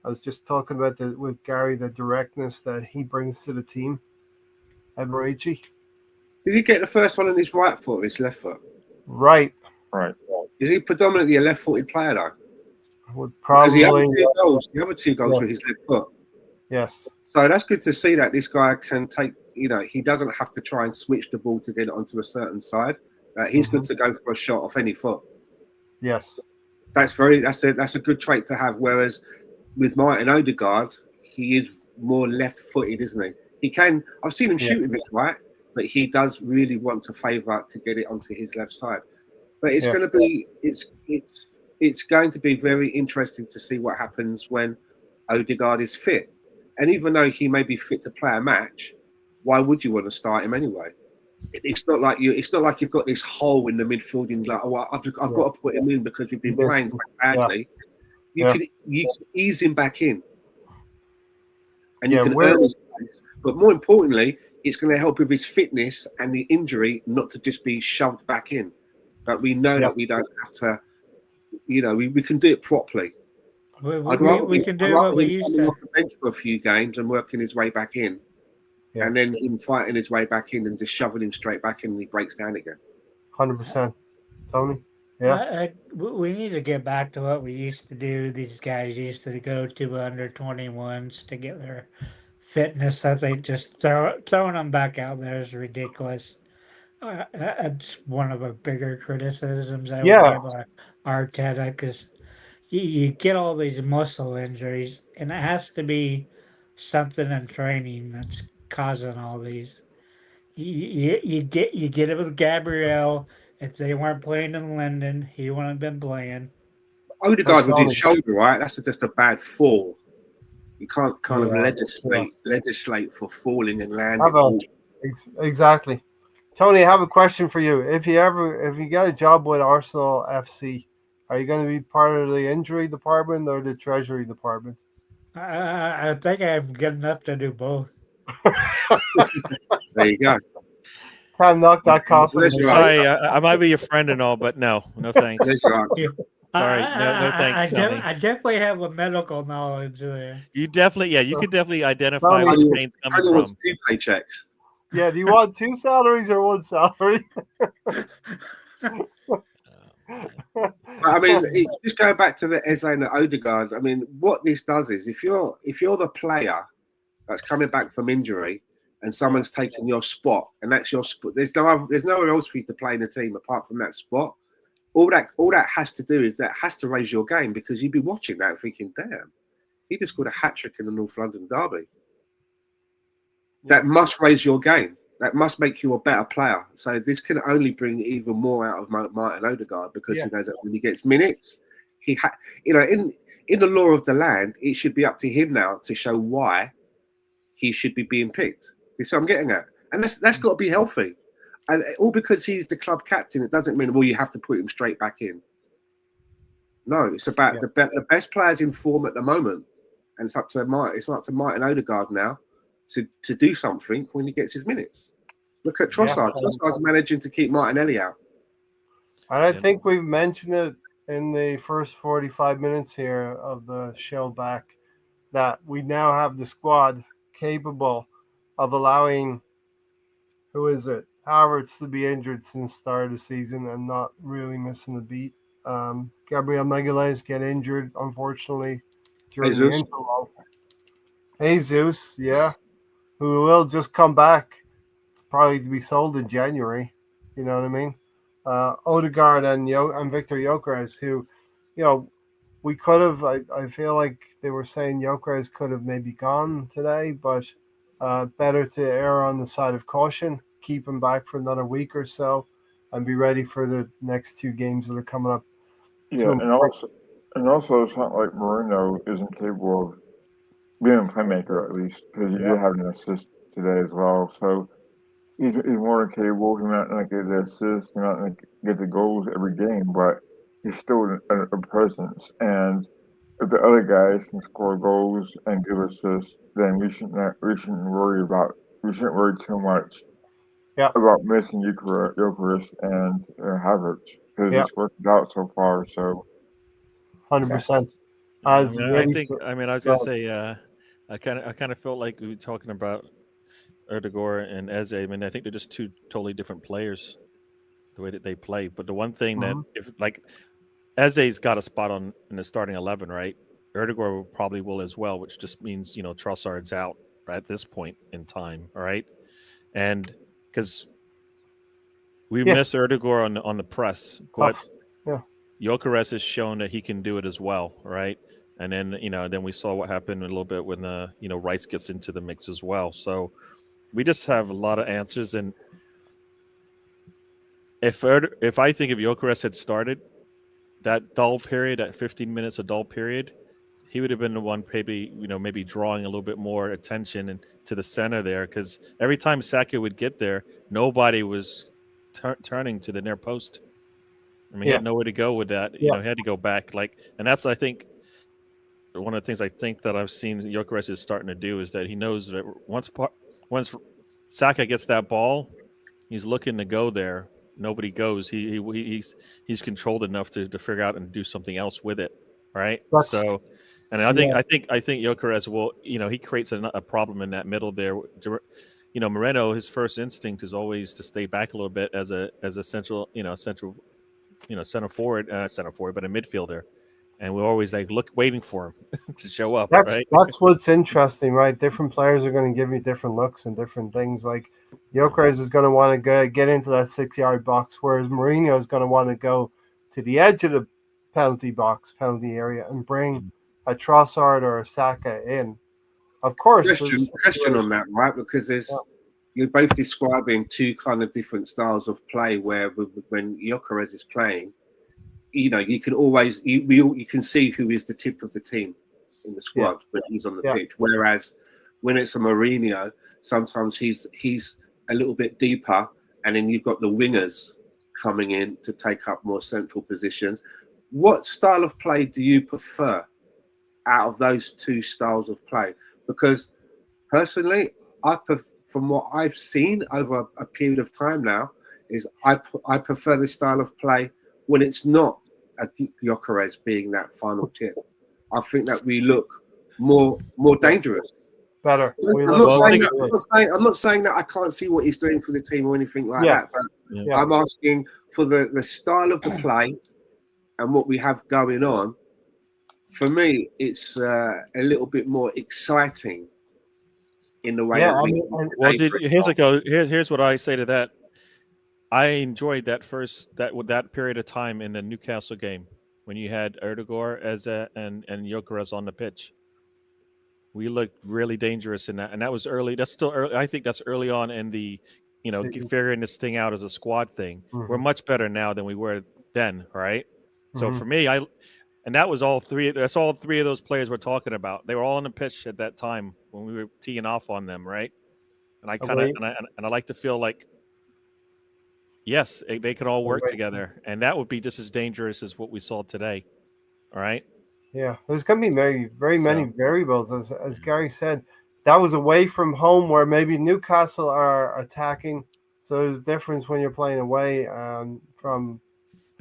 I was just talking about with Gary, the directness that he brings to the team. Eberici. Did he get the first one on his right foot or his left foot? Right. Is he predominantly a left-footed player though? Would probably. The other two goals were his left foot. Yes. So that's good to see that this guy can take. He doesn't have to try and switch the ball to get it onto a certain side. He's good to go for a shot off any foot. Yes. That's a good trait to have. Whereas with Martin Odegaard, he is more left-footed, isn't he? He can. I've seen him shoot with it, right? but he does really want to favour to get it onto his left side. But it's Yeah. going to be it's going to be very interesting to see what happens when Odegaard is fit. And even though he may be fit to play a match, why would you want to start him anyway? It's not like you've got this hole in the midfield and like, oh, I've got to put him in because we've been playing quite badly. You can ease him back in, and you can earn his place. But more importantly, it's going to help with his fitness and the injury not to just be shoved back in. But we know that we don't have to. We can do it properly. We can do what we used to. Off the bench for a few games and working his way back in, and then him fighting his way back in and just shoving him straight back in and he breaks down again. 100%. Tony? Yeah. We need to get back to what we used to do. These guys used to go to under 21s to get their fitness. I think just throwing them back out there is ridiculous. That's one of the bigger criticisms I would give Arteta, because you get all these muscle injuries, and it has to be something in training that's causing all these. You get it with Gabriel. If they weren't playing in London, he wouldn't have been playing. Odegaard with his shoulder, right? That's just a bad fall. You can't kind of legislate for falling and landing. Exactly. Tony, I have a question for you. If you get a job with Arsenal FC, are you going to be part of the injury department or the treasury department? I think I'm good enough to do both. There you go. Can't knock that confidence. Sorry, I might be your friend and all, but no thanks. Sorry, no thanks. I definitely have a medical knowledge there. You definitely, you could definitely identify where the pain's coming from. Wants 2 paychecks. Yeah, do you want 2 salaries or 1 salary? I mean, just going back to the Eze and the Odegaard. I mean, what this does is, if you're the player that's coming back from injury and someone's taking your spot, and that's your spot, there's nowhere else for you to play in the team apart from that spot. All that has to do is that has to raise your game, because you'd be watching that thinking, damn, he just scored a hat-trick in the North London derby. That must raise your game. That must make you a better player. So this can only bring even more out of Martin Odegaard, because he knows that when he gets minutes, in the law of the land, it should be up to him now to show why he should be being picked. So I'm getting at, and that's got to be healthy. And all because he's the club captain, it doesn't mean, well, you have to put him straight back in. No, it's about the best players in form at the moment, and it's up to Martin Odegaard now to do something when he gets his minutes. Look at Trossard. Trossard's managing to keep Martinelli out. And I think we've mentioned it in the first 45 minutes here of the show back, that we now have the squad capable of allowing, Havertz to be injured since the start of the season and not really missing a beat. Gabriel Magalhaes get injured, unfortunately, during the interval. Jesus, who will just come back. It's probably to be sold in January. You know what I mean? Odegaard and Victor Gyökeres, who, we could have. I feel like they were saying Gyökeres could have maybe gone today, but better to err on the side of caution. Keep him back for another week or so, and be ready for the next 2 games that are coming up. Yeah, and also, it's not like Moreno isn't capable of being a playmaker, at least, because he did have an assist today as well. So he's more than capable. He might not get the assists, he might not get the goals every game, but he's still a presence. And if the other guys can score goals and give assists, then we shouldn't worry too much about missing Gyökeres and Havertz, because it's worked out so far. So 100%. I was gonna say, I kind of felt like we were talking about Odegaard and Eze. I mean, I think they're just 2 totally different players, the way that they play. But the one thing that, if like Eze's got a spot in the starting 11, right? Odegaard probably will as well, which just means Trossard's out at this point in time, all right? And because we miss Odegaard on the press, but Gyökeres has shown that he can do it as well, right? And then then we saw what happened a little bit when Rice gets into the mix as well. So we just have a lot of answers. And if I think if Gyökeres had started that dull period, that 15 minutes of dull period, he would have been the one maybe drawing a little bit more attention and to the center there, because every time Saka would get there, nobody was turning to the near post. I mean, he had nowhere to go with that. He had to go back. And that's, I think, one of the things I think that I've seen Gyökeres is starting to do is that he knows that once Saka gets that ball, he's looking to go there. Nobody goes. He's controlled enough to figure out and do something else with it, right? So, and I think Gyökeres will. He creates a problem in that middle there. Moreno, his first instinct is always to stay back a little bit as a central center forward, but a midfielder. And we're always waiting for him to show up. Right? That's what's interesting, right? Different players are going to give you different looks and different things. Like Gyökeres is going to want to get into that 6-yard box, whereas Mourinho is going to want to go to the edge of the penalty area, and bring a Trossard or a Saka in. Of course, question on that, right? Because you're both describing two kind of different styles of play. Where when Gyökeres is playing, you can always you can see who is the tip of the team in the squad when he's on the pitch. Whereas when it's a Mourinho, sometimes he's a little bit deeper, and then you've got the wingers coming in to take up more central positions. What style of play do you prefer out of those two styles of play? Because personally, from what I've seen over a period of time now, is I prefer the style of play when it's not a Gyökeres being that final tip. I think that we look more dangerous. Better. I'm not saying that I can't see what he's doing for the team or anything like that. But I'm asking for the style of the play and what we have going on. For me, it's a little bit more exciting in the way. Here's what I say to that. I enjoyed that period of time in the Newcastle game when you had Erdegaard and Gyökeres on the pitch. We looked really dangerous in that, and that was early. That's still early. I think that's early on in the, figuring this thing out as a squad thing. Mm-hmm. We're much better now than we were then, right? Mm-hmm. So for me, and that was all three. That's all three of those players we're talking about. They were all on the pitch at that time when we were teeing off on them, right? And I like to feel like, yes, they could all work together, and that would be just as dangerous as what we saw today. All right. Yeah, there's going to be very many variables, as Gary said. That was away from home, where maybe Newcastle are attacking. So there's a difference when you're playing away from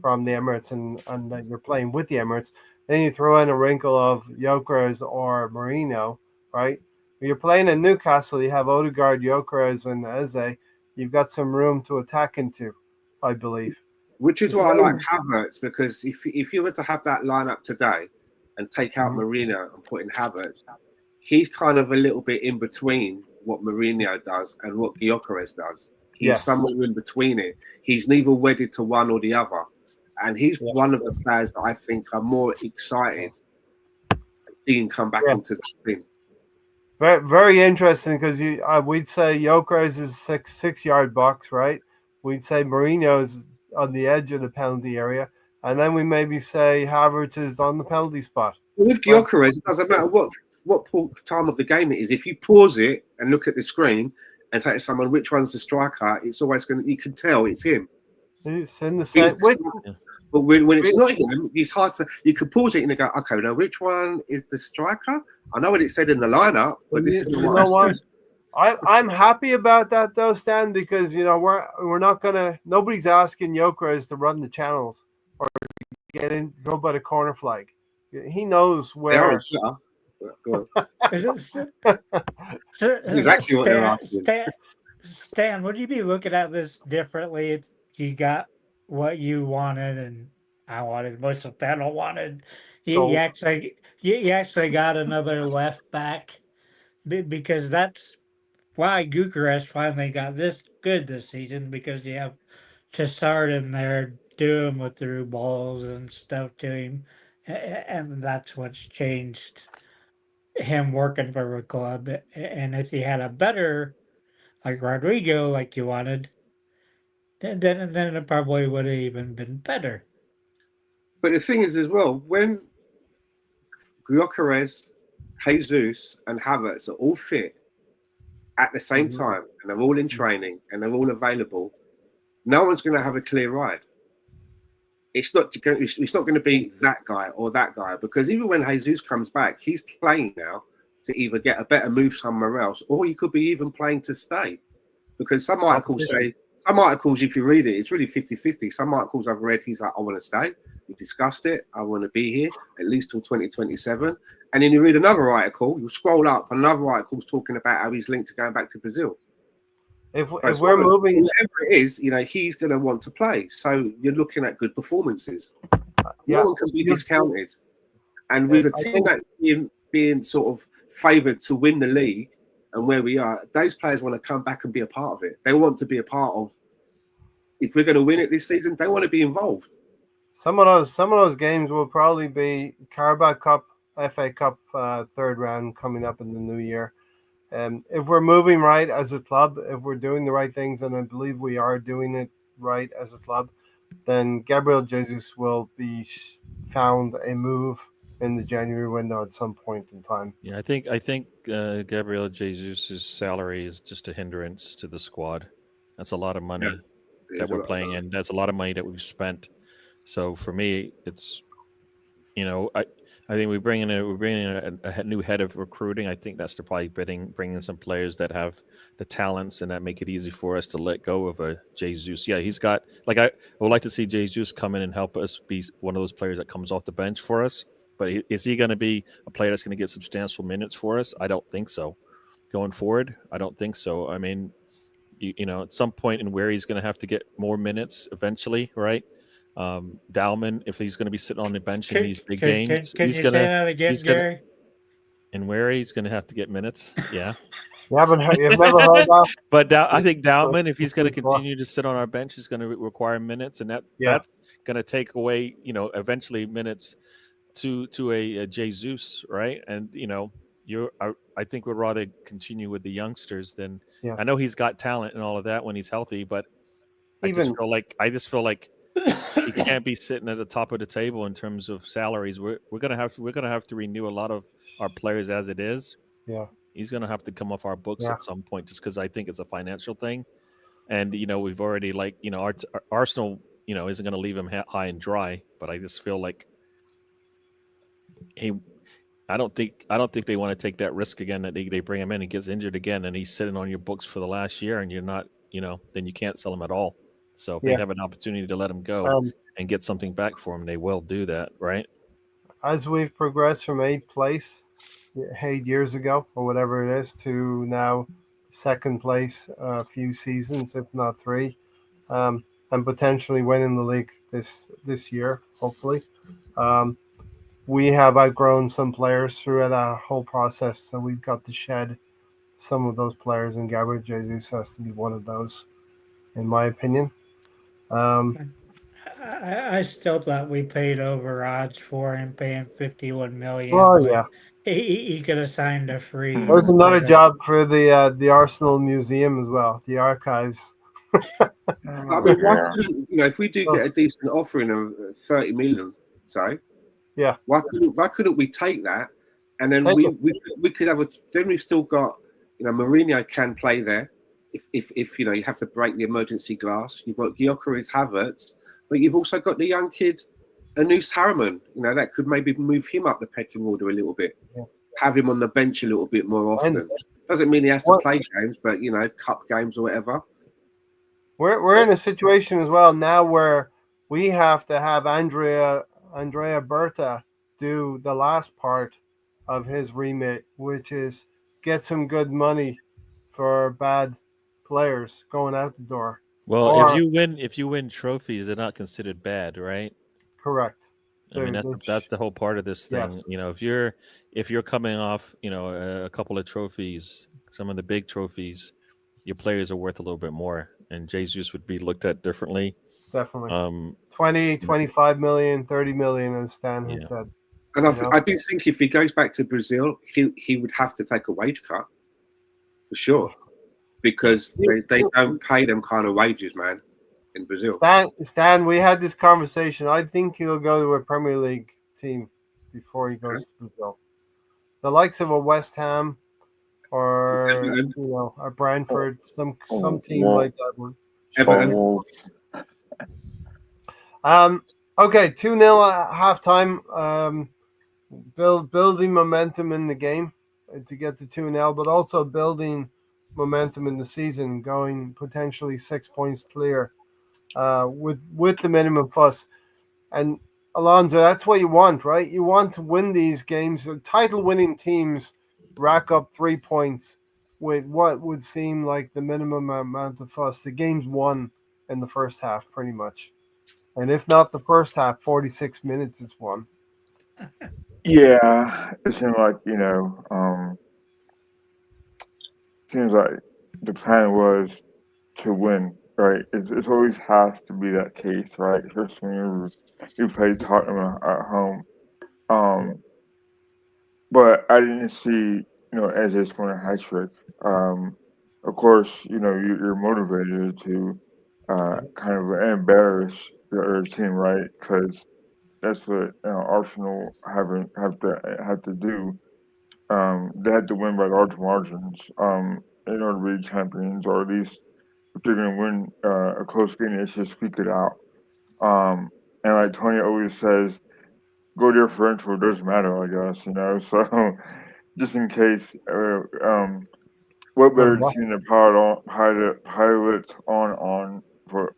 the Emirates and you're playing with the Emirates. Then you throw in a wrinkle of Gyökeres or Mourinho, right? When you're playing in Newcastle, you have Odegaard, Gyökeres, and Eze. You've got some room to attack into, I believe. Which is why I like Havertz, because if you were to have that lineup today and take out Mourinho and put in Havertz, he's kind of a little bit in between what Mourinho does and what Gyökeres does. He's somewhere in between it. He's neither wedded to one or the other. And he's one of the players that I think are more excited seeing come back into this team. Very, very interesting, because we'd say Gyökeres is 6-yard box, right? We'd say Mourinho's on the edge of the penalty area, and then we maybe say Havertz is on the penalty spot. With Gyökeres, it doesn't matter what time of the game it is. If you pause it and look at the screen and say to someone which one's the striker, it's always you can tell it's him. It's in the same. But when it's not him, it's hard to. You can pause it and go, okay, now which one is the striker? I know what it said in the lineup, but this is what I'm happy about that though, Stan, because we're not gonna. Nobody's asking Gyökeres to run the channels or go by the corner flag. He knows where. That's exactly what they're asking. Stan, would you be looking at this differently if you got what you wanted and I wanted, most of the panel wanted? You actually got another left back, because that's why Gyökeres finally got this good this season, because you have Trossard in there doing with through balls and stuff to him, and that's what's changed him working for a club. And if you had a better like Rodrigo, like you wanted, then it probably would have even been better. But the thing is, as well, when Gyökeres, Jesus, and Havertz are all fit at the same time, and they're all in training, and they're all available, no one's going to have a clear ride. It's not going to be that guy or that guy, because even when Jesus comes back, he's playing now to either get a better move somewhere else, or he could be even playing to stay. Because some articles, if you read it, it's really 50-50. Some articles I've read, he's like, I want to stay. We discussed it. I want to be here at least till 2027. And then you read another article, you scroll up, another article's talking about how he's linked to going back to Brazil. If we're moving, whatever it is, he's going to want to play. So you're looking at good performances. No one can be discounted. And with a team that's being sort of favoured to win the league, and where we are, those players want to come back and be a part of it. They want to be a part of. If we're going to win it this season, they want to be involved. Some of those games will probably be Carabao Cup, FA Cup, third round coming up in the new year. If we're moving right as a club, if we're doing the right things, and I believe we are doing it right as a club, then Gabriel Jesus will be found a move in the January window at some point in time. Yeah, I think Gabriel Jesus' salary is just a hindrance to the squad. That's a lot of money that we're playing in. That's a lot of money that we've spent. So for me, it's I think we're bringing in a new head of recruiting. I think that's probably bringing some players that have the talents and that make it easy for us to let go of a Jesus. Yeah, he's got I would like to see Jesus come in and help us be one of those players that comes off the bench for us. But is he going to be a player that's going to get substantial minutes for us? I don't think so. Going forward, I don't think so. I mean, at some point in where he's going to have to get more minutes eventually, right? Dalman, if he's going to be sitting on the bench in these big games, can you say that again, Gary? And where he's going to have to get minutes, yeah. You've never heard that? But I think Dalman, if he's going to continue to sit on our bench, is going to require minutes, and that's going to take away, eventually minutes to a Jesus, right? And I think we'd rather continue with the youngsters than. I know he's got talent and all of that when he's healthy, but I just feel like he can't be sitting at the top of the table in terms of salaries. We're gonna have to renew a lot of our players as it is. Yeah, he's gonna have to come off our books at some point, just because I think it's a financial thing. And we've already our Arsenal isn't gonna leave him high and dry. But I just feel like I don't think they want to take that risk again, that they bring him in and gets injured again, and he's sitting on your books for the last year, and you're not, then you can't sell him at all. So if they have an opportunity to let him go and get something back for him, they will do that, right? As we've progressed from 8th place 8 years ago or whatever it is to now 2nd place a few seasons, if not 3, and potentially winning the league this year, hopefully. We have outgrown some players throughout that whole process, so we've got to shed some of those players, and Gabriel Jesus has to be one of those, in my opinion. I still thought we paid over odds for him, paying $51 million. Well, yeah, he could have signed a free. There's another job for the Arsenal Museum as well, the archives. I mean, why couldn't, if we do get a decent offering of 30 million, why couldn't we take that, and then we could have then we've still got, Mourinho can play there. If you have to break the emergency glass, you've got Gyökeres, Havertz, but you've also got the young kid, Anus Harriman. That could maybe move him up the pecking order a little bit. Yeah. Have him on the bench a little bit more often. Doesn't mean he has to play games, but cup games or whatever. We're in a situation as well now where we have to have Andrea Berta do the last part of his remit, which is get some good money for bad players going out the door. Well, if you win trophies, they're not considered bad, right? Correct. I mean, that's the whole part of this thing. Yes. If you're coming off, a couple of trophies, some of the big trophies, your players are worth a little bit more, and Jesus would be looked at differently. Definitely. 20, 25 million, 30 million, as Stan has said. And I do think if he goes back to Brazil, he would have to take a wage cut, for sure. because they don't pay them kind of wages, man, in Brazil. Stan, we had this conversation. I think he'll go to a Premier League team before he goes to Brazil. The likes of a West Ham or Everton. a Brentford, some team Well, like that one. Everton. Wolves. Okay, 2-0 at halftime. Building momentum in the game to get to 2-0, but also building momentum in the season, going potentially 6 points clear with the minimum fuss. And Alonso, that's what you want, right? You want to win these games. Title-winning teams rack up 3 points with what would seem like the minimum amount of fuss. The game's won in the first half, pretty much. And if not the first half, 46 minutes is won. Yeah, it seems like seems like the plan was to win, right? It's always has to be that case, right? Especially when you play Tottenham at home. But I didn't see as this one a hat trick. Of course, you're motivated to kind of embarrass your team, right? Because that's what Arsenal have to do. They had to win by large margins in order to be champions, or at least if they're going to win a close game, they should squeak it out. And like Tony always says, goal differential doesn't matter, I guess, So just in case, what better team to pilot on for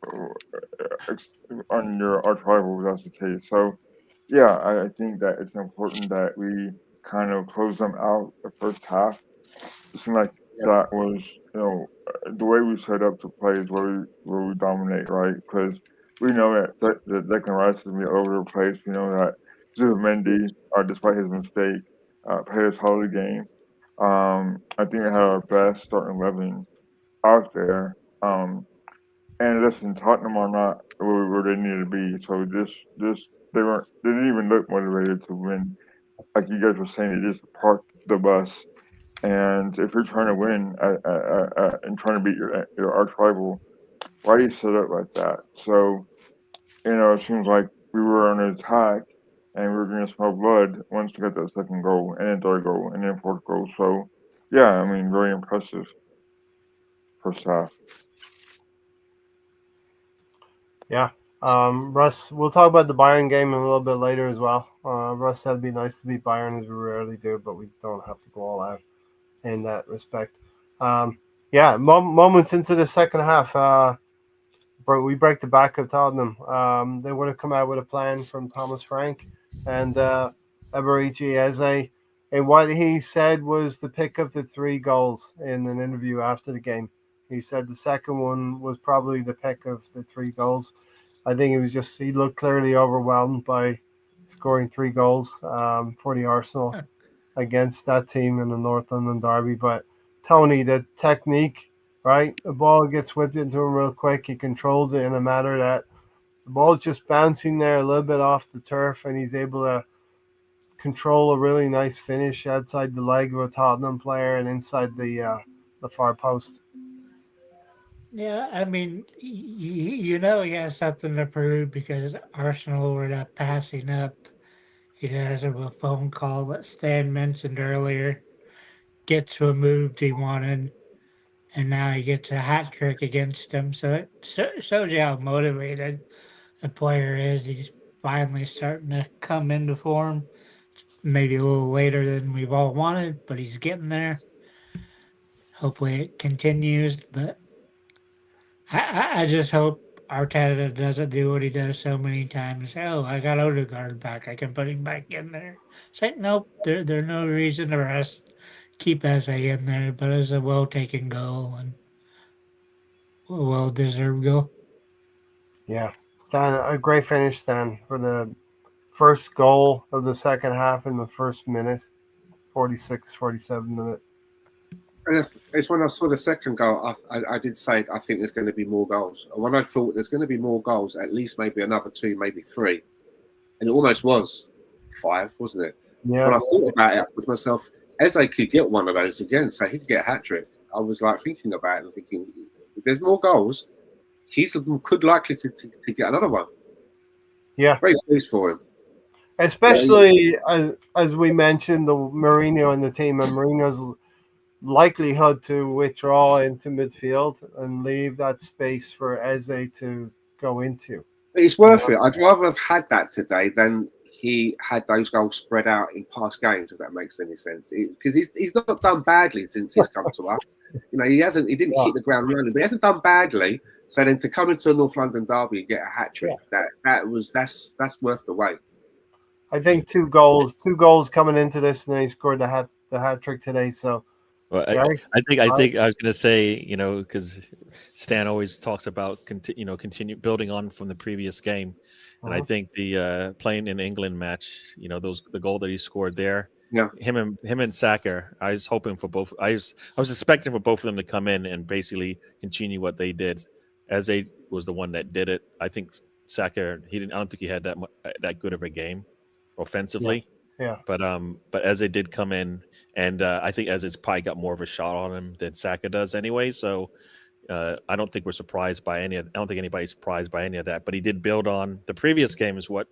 on your arch rival if that's the case. So yeah, I think that it's important that we kind of close them out the first half. It seemed like that was the way we set up to play is where we dominate, right? Because we know that Declan Rice is gonna be all over the place. We know that Zubimendi, despite his mistake, played a solid game. I think we had our best starting 11 out there. And listen, Tottenham are not where they need to be. So they didn't even look motivated to win. Like you guys were saying, they just parked the bus. And if you're trying to win and trying to beat your arch rival, why do you set up like that? So it seems like we were on an attack and we were going to smell blood once we got that second goal and then third goal and then fourth goal. So yeah, I mean, very impressive first half. Yeah. Russ, we'll talk about the Bayern game a little bit later as well. Russ said it'd be nice to beat Bayern, as we rarely do, but we don't have to go all out in that respect. Moments into the second half, we break the back of Tottenham. They would have come out with a plan from Thomas Frank and Eberechi Eze. And what he said was the pick of the 3 goals in an interview after the game. He said the second one was probably the pick of the 3 goals. I think it was just he looked clearly overwhelmed by scoring 3 goals for the Arsenal against that team in the North London derby. But Tony, the technique, right? The ball gets whipped into him real quick. He controls it in a matter that the ball's just bouncing there a little bit off the turf, and he's able to control a really nice finish outside the leg of a Tottenham player and inside the far post. Yeah, I mean, he has something to prove because Arsenal were not passing up. He has a phone call that Stan mentioned earlier, gets removed he wanted, and now he gets a hat trick against him. So it shows you how motivated the player is. He's finally starting to come into form. Maybe a little later than we've all wanted, but he's getting there. Hopefully it continues, but I just hope Arteta doesn't do what he does so many times. Oh, I got Odegaard back. I can put him back in there. It's like, nope, there's no reason to rest. Keep Eze in there, but it's a well-taken goal and a well-deserved goal. Yeah. Stan, a great finish, Stan, for the first goal of the second half in the first minute, 46, 47 minute. It's when I saw the second goal, I did say I think there's going to be more goals. And when I thought there's going to be more goals, at least maybe another 2, maybe 3. And it almost was 5, wasn't it? Yeah. When I thought about it with myself, Eze could get one of those again, so he could get a hat trick. I was like thinking about it and thinking, if there's more goals, he's could likely to get another one. Yeah, Very pleased for him. especially as we mentioned, the Mourinho and the team, and Mourinho's likelihood to withdraw into midfield and leave that space for Eze to go into. It's worth it. I'd rather have had that today than he had those goals spread out in past games, if that makes any sense. Because he's not done badly since he's come to us. You know, he didn't hit the ground running, but he hasn't done badly. So then to come into a North London derby and get a hat trick, that's worth the wait. I think two goals coming into this, and then he scored the hat trick today. So, Well, Gary? I think I was going to say, you know, because Stan always talks about continue building on from the previous game, and I think the playing in England match, you know, the goal that he scored there, Yeah. him and Saka, I was hoping for both. I was expecting for both of them to come in and basically continue what they did. Eze was the one that did it. I think Saka, I don't think he had that good of a game offensively. Yeah. But Eze did come in, and I think Eze's probably got more of a shot on him than Saka does anyway. So I don't think we're surprised by I don't think anybody's surprised by any of that. But he did build on the previous game, is what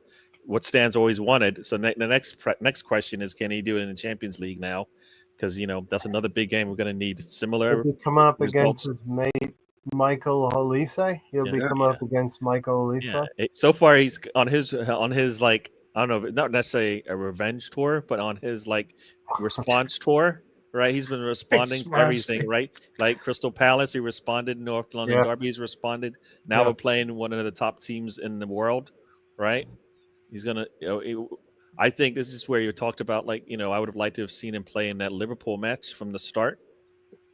Stan's always wanted. So the next question is, can he do it in the Champions League now? Because that's another big game. We're going to need similar. He'll be coming up results. against his mate Michael Olise. He'll be coming up against Michael Olise. Yeah. So far, he's on his like, I don't know, not necessarily a revenge tour, but on his like response tour, right? He's been responding to everything, right? Like Crystal Palace, he responded. North London Derby, he's responded. Now we're playing one of the top teams in the world, right? He's gonna, I think this is where you talked about, like, I would have liked to have seen him play in that Liverpool match from the start,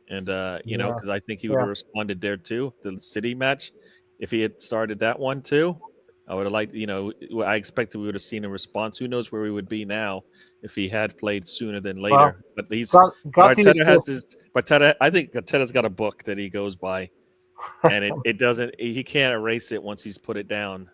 and because I think he would have responded there too. The City match, if he had started that one too, I would have liked, I expected we would have seen a response. Who knows where we would be now if he had played sooner than later? Well, but he's Arteta has his. Arteta, I think Arteta's got a book that he goes by, and it doesn't. He can't erase it once he's put it down.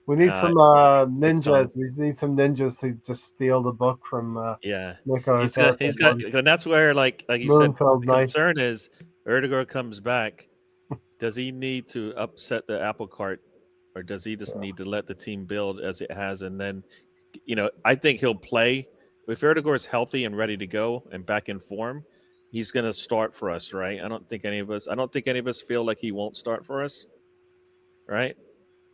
We need some ninjas. We need some ninjas to just steal the book from. He's got, and that's where, like you said, the concern is Erdegaard comes back. Does he need to upset the apple cart? Or does he just need to let the team build as it has? And then, I think he'll play. If Erdegaard is healthy and ready to go and back in form, he's going to start for us, right? I don't think any of us feel like he won't start for us, right?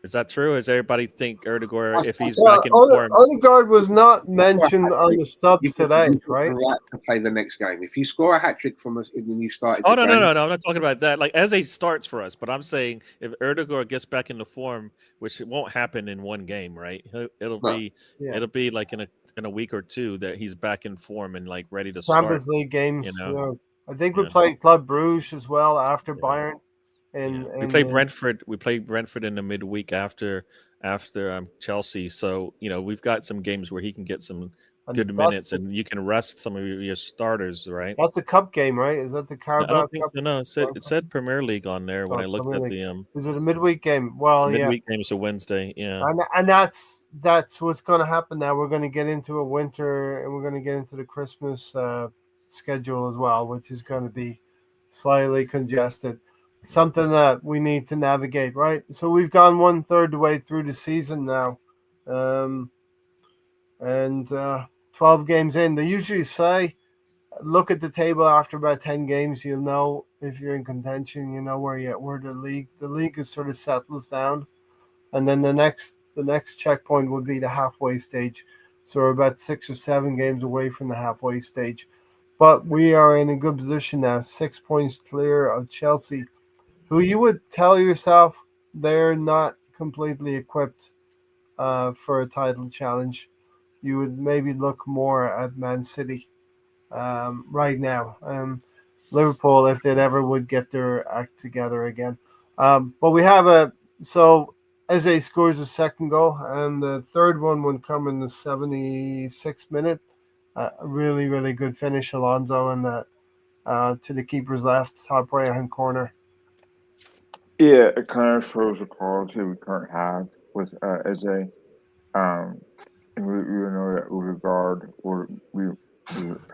Is that true? Does everybody think Erdegaard, if he's back in form? Odegaard was not mentioned on the subs today, right? To play the next game. If you score a hat trick from us when you started. Oh, no. I'm not talking about that. Like, Eze starts for us, but I'm saying if Erdegaard gets back into form, which it won't happen in one game, right? It'll be like in a week or two that he's back in form and like ready to start. Champions League games. I think we played Club Brugge as well after Bayern. We played Brentford. We played Brentford in the midweek after Chelsea. So we've got some games where he can get some good minutes, and you can rest some of your starters, right? That's a cup game, right? Is that the Carabao? I don't think so. No, it said Premier League on there when I looked at the. Is it a midweek game? Well, midweek game is a Wednesday. Yeah, and that's what's going to happen now. We're going to get into a winter, and we're going to get into the Christmas schedule as well, which is going to be slightly congested. Something that we need to navigate, right? So we've gone 1/3 the way through the season now, and 12 games in. They usually say, look at the table after about 10 games. You'll know if you're in contention. You know where the league is sort of settles down, and then the next checkpoint would be the halfway stage. So we're about 6 or 7 games away from the halfway stage, but we are in a good position now. 6 points clear of Chelsea, who you would tell yourself they're not completely equipped for a title challenge. You would maybe look more at Man City right now. Liverpool, if they ever would get their act together again. But we have so Eze scores a second goal, and the third one would come in the 76th minute. A really, really good finish, Alonso, and to the keeper's left, top right hand corner. Yeah, it kind of shows the quality we currently have with Eze. And we know that Odegaard we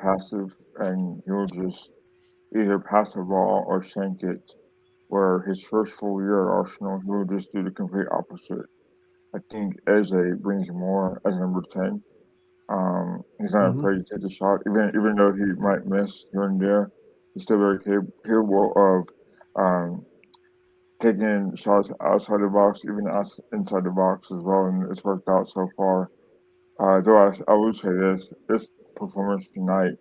passive, and he'll just either pass the ball or shank it. Where his first full year at Arsenal, he would just do the complete opposite. I think Eze brings more as number 10. He's not afraid to take the shot, even though he might miss here and there. He's still very capable of taking shots outside the box, even inside the box as well, and it's worked out so far. Though I would say this performance tonight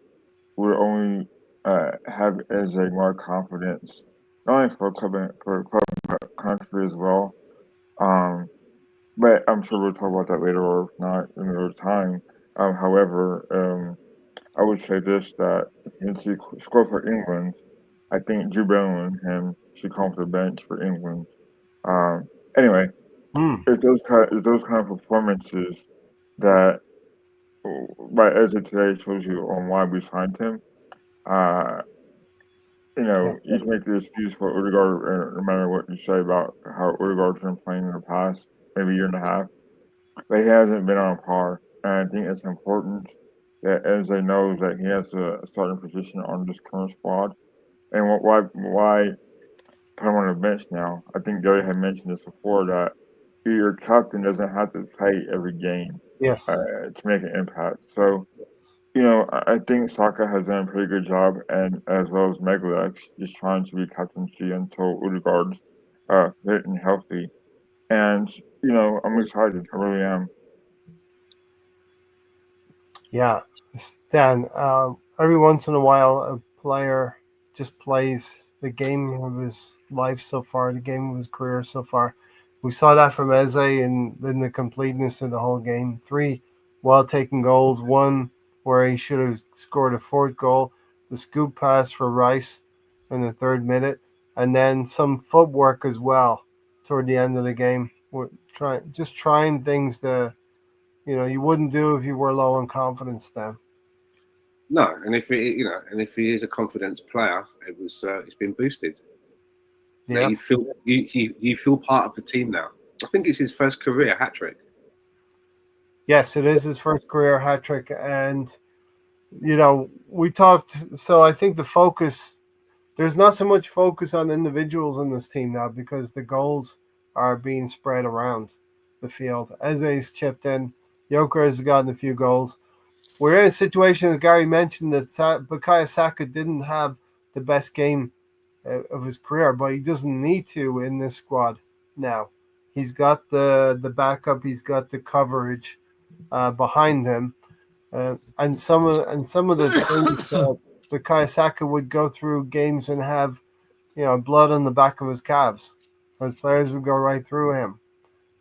would only have Eze more confidence, not only for club but country as well. But I'm sure we'll talk about that later, or if not, another time. However, I would say this, that since he scored for England, I think Jude Bellingham should come off the bench for England. Anyway, it's those kind of performances that by Ezra today shows you on why we signed him. You can make the excuse for Odegaard, no matter what you say about how Odegaard's been playing in the past maybe year and a half, but he hasn't been on par. And I think it's important that Eze knows that he has a starting position on this current squad. And why put him on the bench now? I think Gary had mentioned this before, that your captain doesn't have to play every game to make an impact. So, I think Saka has done a pretty good job, and as well as Megalex, just trying to be captaincy until Odegaard's fit and healthy. And, I'm excited. I really am. Yeah, Stan, every once in a while, a player just plays the game of his life so far, the game of his career so far. We saw that from Eze in the completeness of the whole game. 3 well-taken goals, 1 where he should have scored a 4th goal, the scoop pass for Rice in the 3rd minute, and then some footwork as well toward the end of the game. We're trying things that you wouldn't do if you were low on confidence then. No, and if he is a confidence player, it's been boosted. Yeah, you feel part of the team now. I think it's his first career hat trick. Yes, it is his first career hat trick, and we talked. So I think the focus, there's not so much focus on individuals in this team now because the goals are being spread around the field. Eze's chipped in. Joker has gotten a few goals. We're in a situation, as Gary mentioned, that Bukayo Saka didn't have the best game of his career, but he doesn't need to in this squad now. He's got the backup. He's got the coverage behind him, and some of the things that Bukayo Saka would go through games and have, blood on the back of his calves. His players would go right through him.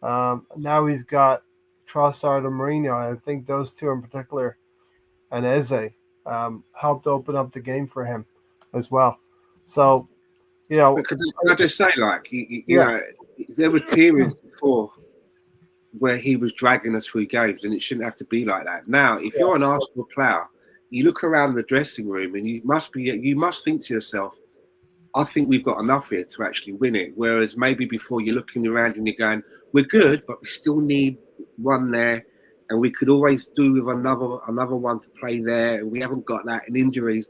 Now he's got Trossard and Mourinho. I think those two in particular, and Eze, helped open up the game for him as well. So, Can I just say, there were periods before where he was dragging us through games, and it shouldn't have to be like that. Now, if you're an Arsenal player, you look around the dressing room, and you must think to yourself, I think we've got enough here to actually win it. Whereas maybe before you're looking around and you're going, we're good, but we still need one there, and we could always do with another one to play there, and we haven't got that. And injuries,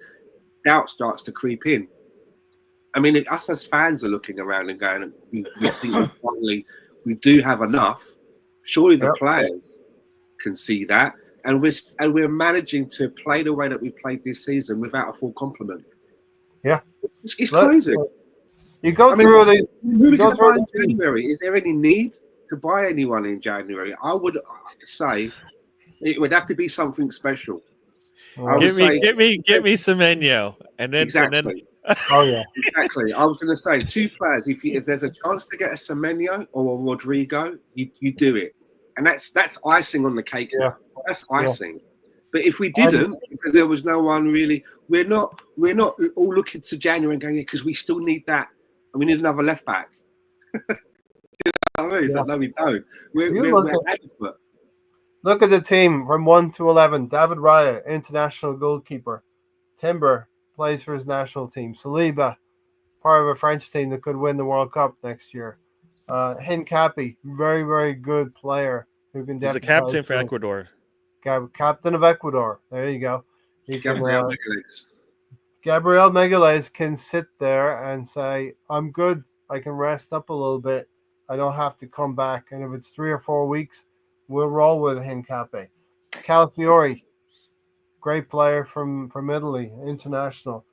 doubt starts to creep in. I mean, us as fans are looking around and going, we think we do have enough. Surely the players can see that, and we're managing to play the way that we played this season without a full complement. Yeah, it's crazy. You go through these. Who are we going to buy in January? Is there any need to buy anyone in January? I would say it would have to be something special. Get me Semenyo, and then exactly. Oh yeah, exactly. I was going to say 2 players. If there's a chance to get a Semenyo or a Rodrigo, you do it, and that's icing on the cake. Yeah, that's icing. Yeah. But if we didn't, because there was no one really, we're not all looking to January and going, because we still need that, and we need another left back. No, we don't. We're adequate. Look at the team from 1 to 11. David Raya, international goalkeeper. Timber plays for his national team. Saliba, part of a French team that could win the World Cup next year. Hincapi, very, very good player who can definitely. He's a captain for Ecuador. Captain of Ecuador. There you go. He can, Gabriel Magalhaes can sit there and say, I'm good. I can rest up a little bit. I don't have to come back. And if it's 3 or 4 weeks, we'll roll with Hincape. Calafiori, great player from Italy, international.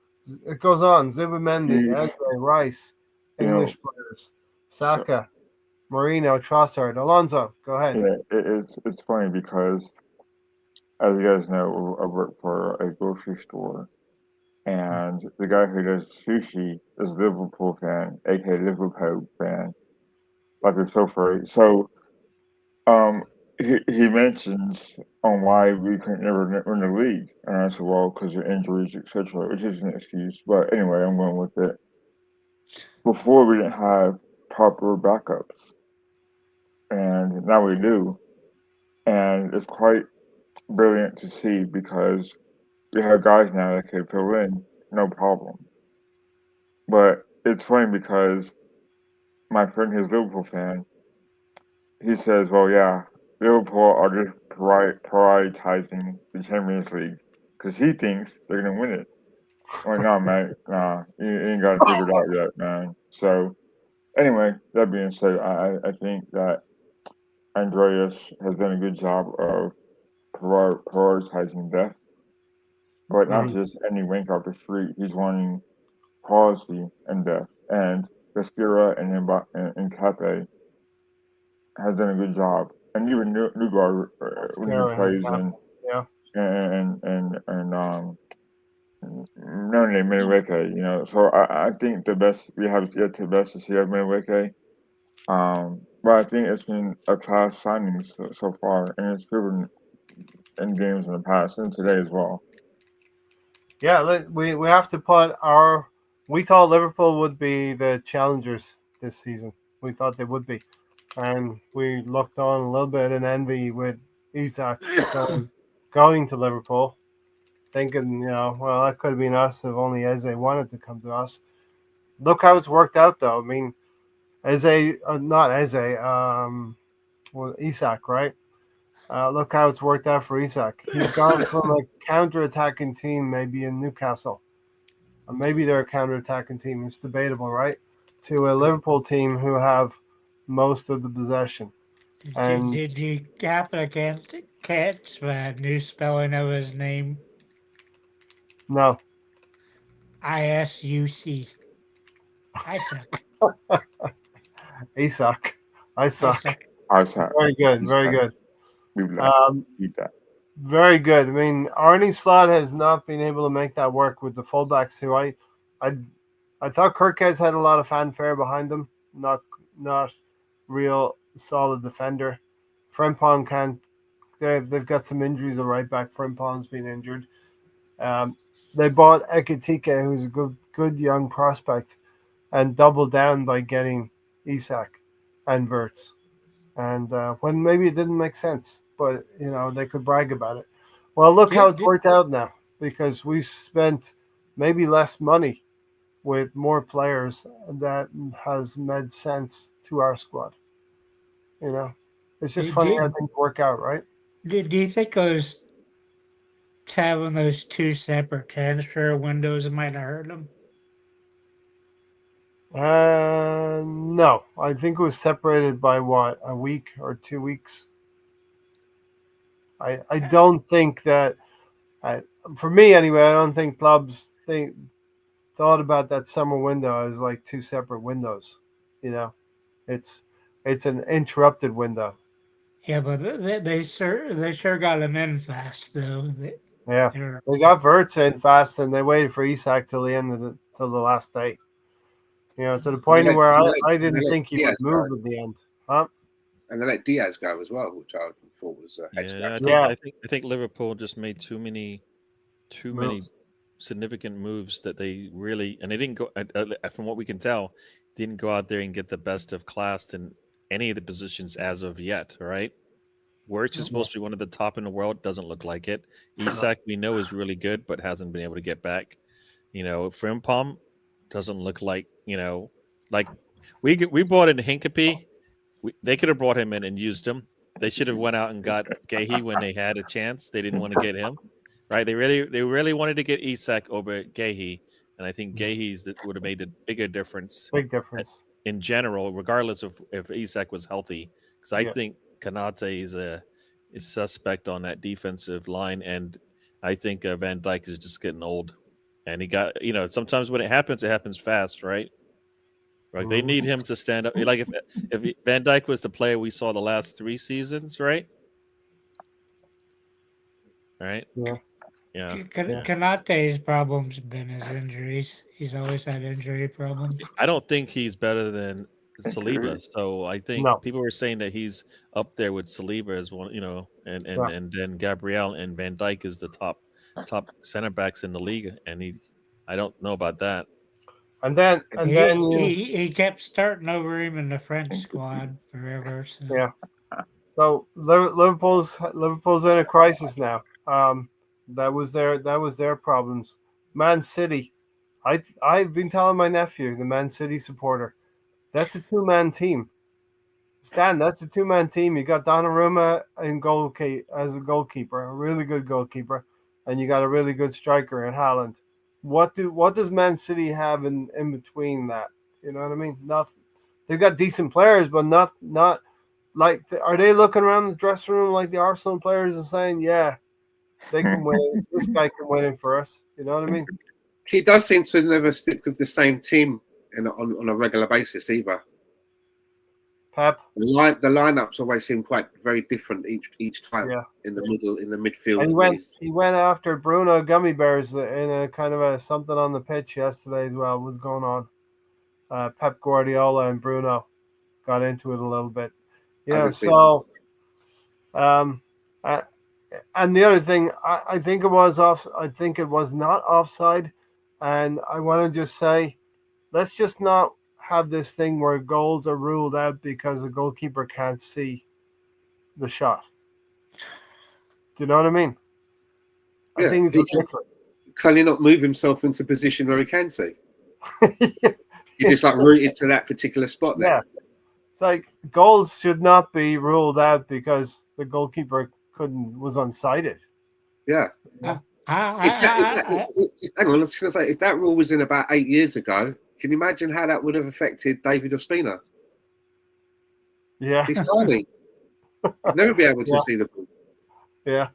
It goes on. Zubimendi, You, Eze, Rice, you know, English players. Saka, Marino, Trossard, Alonso. Go ahead. yeah, it's funny because, as you guys know, I work for a grocery store, and the guy who does sushi is a Liverpool fan, aka Liverpool fan, like it's so funny. So, um, he mentions on why we couldn't never win the league, and I said, well, because of injuries, etc., which is an excuse. But anyway, I'm going with it. Before we didn't have proper backups, and now we do, and it's quite brilliant to see because we have guys now that can fill in, no problem. But it's funny because my friend, who's a Liverpool fan, he says, "Well, yeah, Liverpool are just prioritizing the Champions League because he thinks they're gonna win it." I'm like, "Nah, man, nah, you ain't got it figured out yet, man." So anyway, that being said, I think that Andreas has done a good job of prioritizing depth, but not Mhm. just any rank off the street. He's wanting policy and depth. And Gasquera and Cape has done a good job. And even Newgard, when he Scary. plays Yeah. Yeah. and no name Menweke, So I think the best we have yet to best to see of Menweke. But I think it's been a class signing so far, and it's proven in games in the past and today as well. Yeah, we have to put our. We thought Liverpool would be the challengers this season. We thought they would be, and we looked on a little bit in envy with Isak going to Liverpool, thinking, well, that could have been us if only Eze wanted to come to us. Look how it's worked out, though. I mean, Eze, not Eze, well, Isak, right? Look how it's worked out for Isak. He's gone from a counter-attacking team, maybe in Newcastle. Maybe they're a counter-attacking team. It's debatable, right? To a Liverpool team who have most of the possession. And Did you happen to catch the new spelling of his name? no, ISUC. I suck. Isak, I I suck. suck. Isaac, Very good, very good. we would like Um, to eat that. very good. I mean, Arnie Slot has not been able to make that work with the fullbacks. Who I, I thought Kirkes had a lot of fanfare behind him. Not real solid defender. Frimpong can't. They've got some injuries. A right back Frimpong's been injured. Um, they bought Ekitike, who's a good young prospect, and doubled down by getting Isak and Verts. And when maybe it didn't make sense, but they could brag about it. Well, look how Did, it's did, worked out now because we spent maybe less money with more players that has made sense to our squad. You know, it's just did, funny how did, things work out, right? do you think those having those two separate transfer windows might have hurt them? No, I think it was separated by what, a week or 2 weeks. I don't think that, I, for me anyway, I don't think clubs thought about that summer window as like two separate windows. You know, it's it's an interrupted window. Yeah, but they sure got them in fast though. Yeah, They're they got Verts in fast, and they waited for Isak till the end of till the last day. To the And point where I and they didn't let think he would Diaz go. move at the end. Huh? And they let Diaz go as well, which I thought was Yeah, I extra. think Yeah, I think I think Liverpool just made too many moves. significant moves that they really and they didn't go from what we can tell didn't go out there and get the best of class in any of the positions as of yet. All right, Wirtz is Yeah. supposed to be one of the top in the world. Doesn't look like it. Isak we know is really good, but hasn't been able to get back. Frimpong doesn't look like we brought in Hincapie. They could have brought him in and used him. They should have went out and got Gahey when they had a chance. They didn't want to get him. right? They really wanted to get Isak over Gahey, and I think Gahey's that would have made a bigger difference Big difference. in general, regardless of if Isak was healthy. Because I Yeah. think Kanate is suspect on that defensive line, and I think Van Dijk is just getting old. And he got, sometimes when it happens fast, right? Like they need him to stand up. Like if Van Dijk was the player we saw the last 3 seasons, right? Right? Yeah. Yeah. Kanate's problems have been his injuries. He's always had injury problems. I don't think he's better than Saliba. So I think No. people were saying that he's up there with Saliba as one, and Yeah. and then Gabriel and Van Dijk is the top center backs in the league, and I don't know about that. And then he kept starting over him in the French squad forever. So. Yeah. So Liverpool's in a crisis now. That was their problems. Man City. I've been telling my nephew, the Man City supporter, that's a 2-man team. Stan, that's a 2-man team. You got Donnarumma as a goalkeeper, a really good goalkeeper, and you got a really good striker in Haaland. What does Man City have in between that? You know what I mean? Nothing. They've got decent players, but not like. Are they looking around the dressing room like the Arsenal players and saying, "Yeah, they can win. This guy can win it for us." You know what I mean? He does seem to never stick with the same team on a regular basis either. Pep. The lineups always seem quite very different each time. Yeah. In the midfield. And he went after Bruno Gummy Bears in a kind of a something on the pitch yesterday as well. What was going on? Pep Guardiola and Bruno got into it a little bit. So and the other thing, I think it was off. I think it was not offside, and I want to just say, let's just not have this thing where goals are ruled out because the goalkeeper can't see the shot. Do you know what I mean? Yeah, I think it's ridiculous. Can he not move himself into a position where he can see? He's just like rooted to that particular spot there. Yeah. It's like goals should not be ruled out because the goalkeeper was unsighted. Yeah. Hang on, I was going to say, if that rule was in about 8 years ago, can you imagine how that would have affected David Ospina? Yeah. He's tiny. He'd never be able to see the ball. Yeah.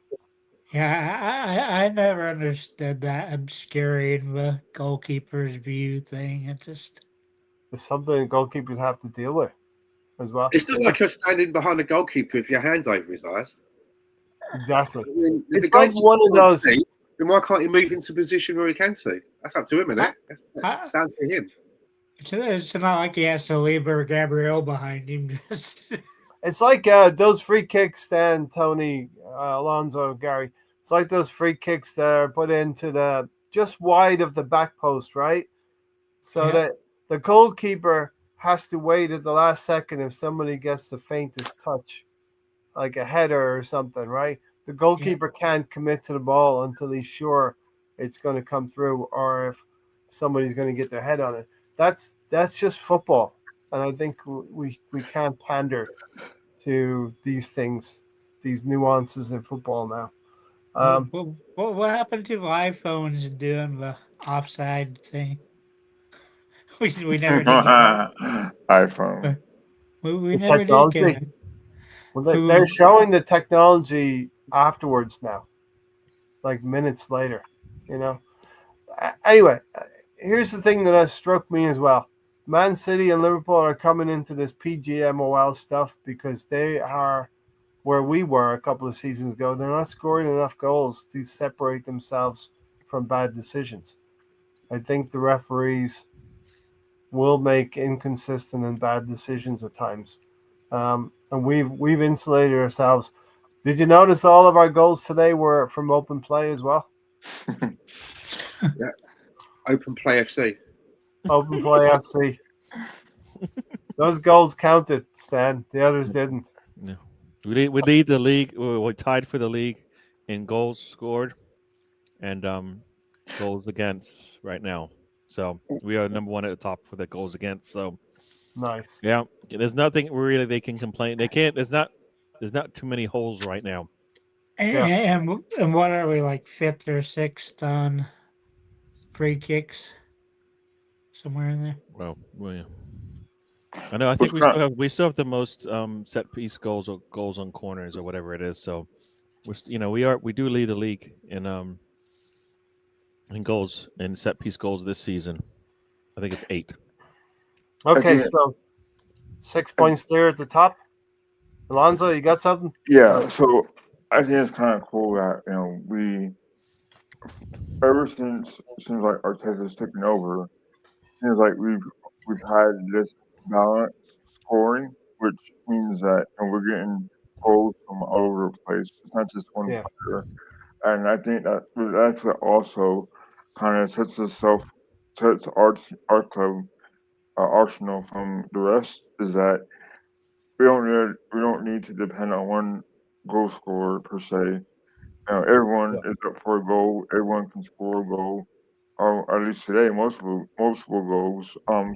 Yeah, I never understood that obscuring the goalkeeper's view thing. It's something goalkeepers have to deal with as well. It's not like you're standing behind a goalkeeper with your hands over his eyes. Exactly. I mean, it's like one of those. Then why can't he move into a position where he can see? That's up to him, isn't it? That's down to him. It's not like he has Saliba or Gabriel behind him. It's like those free kicks, Stan, Tony, Alonso, Gary. It's like those free kicks that are put into the just wide of the back post, right? So that the goalkeeper has to wait at the last second if somebody gets the faintest touch, like a header or something, right? The goalkeeper can't commit to the ball until he's sure it's going to come through, or if somebody's going to get their head on it. That's just football, and I think we can't pander to these things, these nuances in football now. What happened to iPhones doing the offside thing? we never did get iPhone. We never did get it. Well, they're showing the technology afterwards now, like minutes later, Anyway, here's the thing that has struck me as well. Man City and Liverpool are coming into this PGMOL stuff because they are where we were a couple of seasons ago. They're not scoring enough goals to separate themselves from bad decisions. I think the referees will make inconsistent and bad decisions at times. And we've insulated ourselves. Did you notice all of our goals today were from open play as well? Yeah. Open play FC. Open play FC. Those goals counted, Stan. The others didn't. No. We lead the league. We're tied for the league in goals scored and goals against right now. So we are number one at the top for the goals against. So nice. Yeah, there's nothing really they can complain. They can't. There's not too many holes right now. And what are we, like, fifth or sixth on free kicks? Somewhere in there. Well, yeah. I know. I think we still have the most set piece goals or goals on corners or whatever it is. So we do lead the league in goals in set piece goals this season. I think it's 8. Okay, so 6 points there at the top. Alonso, you got something? Yeah. So I think it's kind of cool that we ever since like Arteta's taken over, seems like we've had this balanced scoring, which means that we're getting goals from all over the place. It's not just one player, and I think that's what also kind of sets our club Arsenal from the rest is that we don't need to depend on one goal scorer per se. Everyone is up for a goal. Everyone can score a goal, or at least today, multiple goals.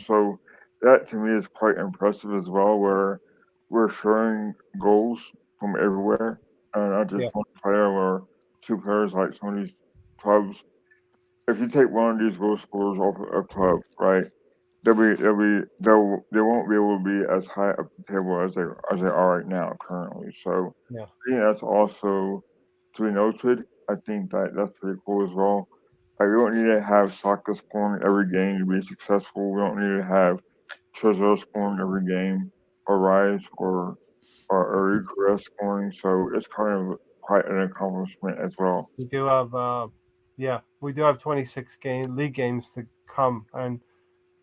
So that to me is quite impressive as well, where we're sharing goals from everywhere, and not just one player or two players like some of these clubs. If you take one of these goal scorers off a club, right? They won't be able to be as high up the table as they are right now currently. So I think that's also to be noted. I think that's pretty cool as well. Like we don't need to have Saka scoring every game to be successful. We don't need to have Trezor scoring every game or Rice or Eucharist scoring. So it's kind of quite an accomplishment as well. We do have 26 league games to come, and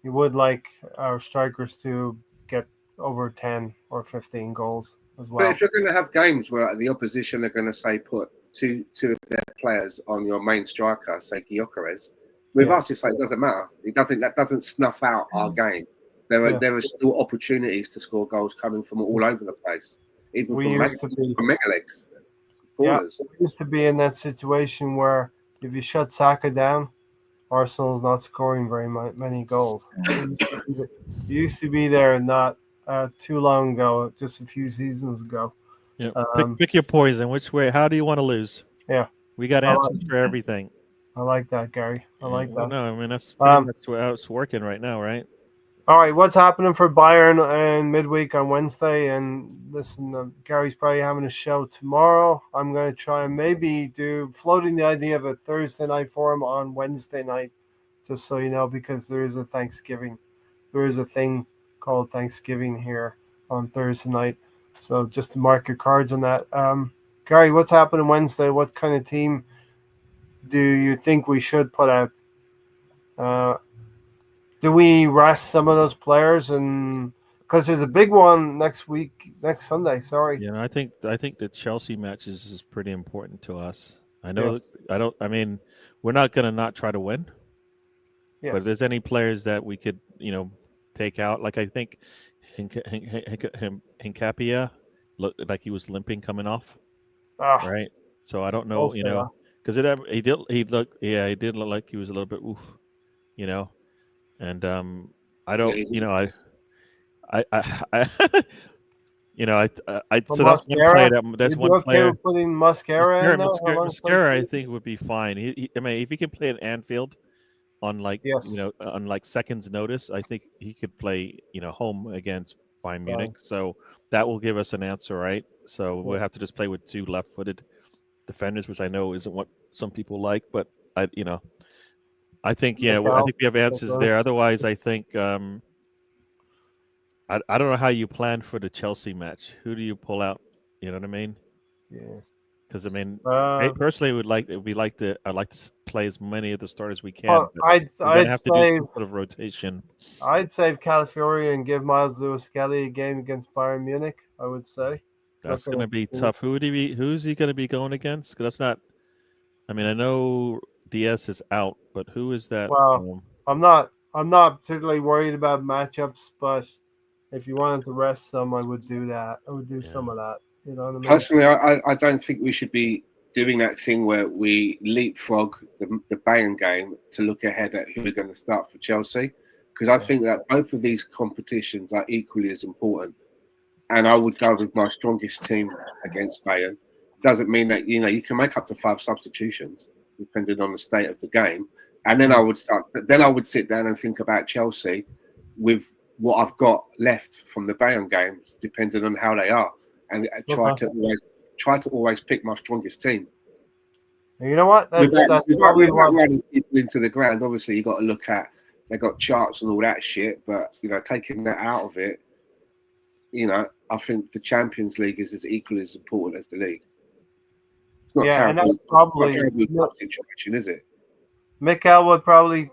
you would like our strikers to get over 10 or 15 goals as well. But if you're going to have games where the opposition are going to say put two of their players on your main striker, say Gyökeres, with us it's like it doesn't matter. That doesn't snuff out our game. There are still opportunities to score goals coming from all over the place, even from mega leagues. Yeah, we used to be in that situation where if you shut Saka down, Arsenal's not scoring very many goals. It used to be there not too long ago, just a few seasons ago. Yeah, pick your poison. Which way? How do you want to lose? Yeah, we got answers for everything. I like that, Gary. I like that. No, I mean that's pretty much how it's working right now, right? All right, what's happening for Bayern and midweek on Wednesday? And listen, Gary's probably having a show tomorrow. I'm going to try and maybe floating the idea of a Thursday night for him on Wednesday night, just so you know, because there is a Thanksgiving. There is a thing called Thanksgiving here on Thursday night. So just to mark your cards on that. Gary, what's happening Wednesday? What kind of team do you think we should put out? Do we rest some of those players? And because there's a big one next Sunday. Sorry. Yeah, I think the Chelsea matches is pretty important to us. I know. Yes. I mean, we're not going to not try to win. Yes. But if there's any players that we could, take out, like I think Hincapia looked like he was limping coming off. Right. So I don't know, because he did look like he was a little bit oof, and I don't, I so that's one player. That's one player. With putting Mascara in there? Mascara, I think would be fine. I mean, if he can play at Anfield on on seconds notice, I think he could play home against Bayern Munich. So that will give us an answer, right? So we'll have to just play with 2 left-footed defenders, which I know isn't what some people like, but I think I think we have answers there. Otherwise, I think I don't know how you plan for the Chelsea match. Who do you pull out? You know what I mean? Yeah. Because personally, I'd like to play as many of the starters we can. Well, I'd have to say do some sort of rotation. I'd save Calafiori and give Miles Lewis-Kelly a game against Bayern Munich. I would say that's going to be tough. Who's he going to be going against? Because that's not. I mean, I know DS is out, but who is that? Well, I'm not particularly worried about matchups, but if you wanted to rest some, I would do that. I would do some of that. You know what I mean? Personally, I don't think we should be doing that thing where we leapfrog the Bayern game to look ahead at who we're going to start for Chelsea, because I think that both of these competitions are equally as important. And I would go with my strongest team against Bayern. doesn't mean that you can make up to 5 substitutions depending on the state of the game. And then I would sit down and think about Chelsea with what I've got left from the Bayern games, depending on how they are, and try to always pick my strongest team. You know what? That's probably running people into the ground. Obviously, you got to look at they got charts and all that shit, but taking that out of it, I think the Champions League is as equally as important as the league. It's not and that's probably situation, is it? Mikel would probably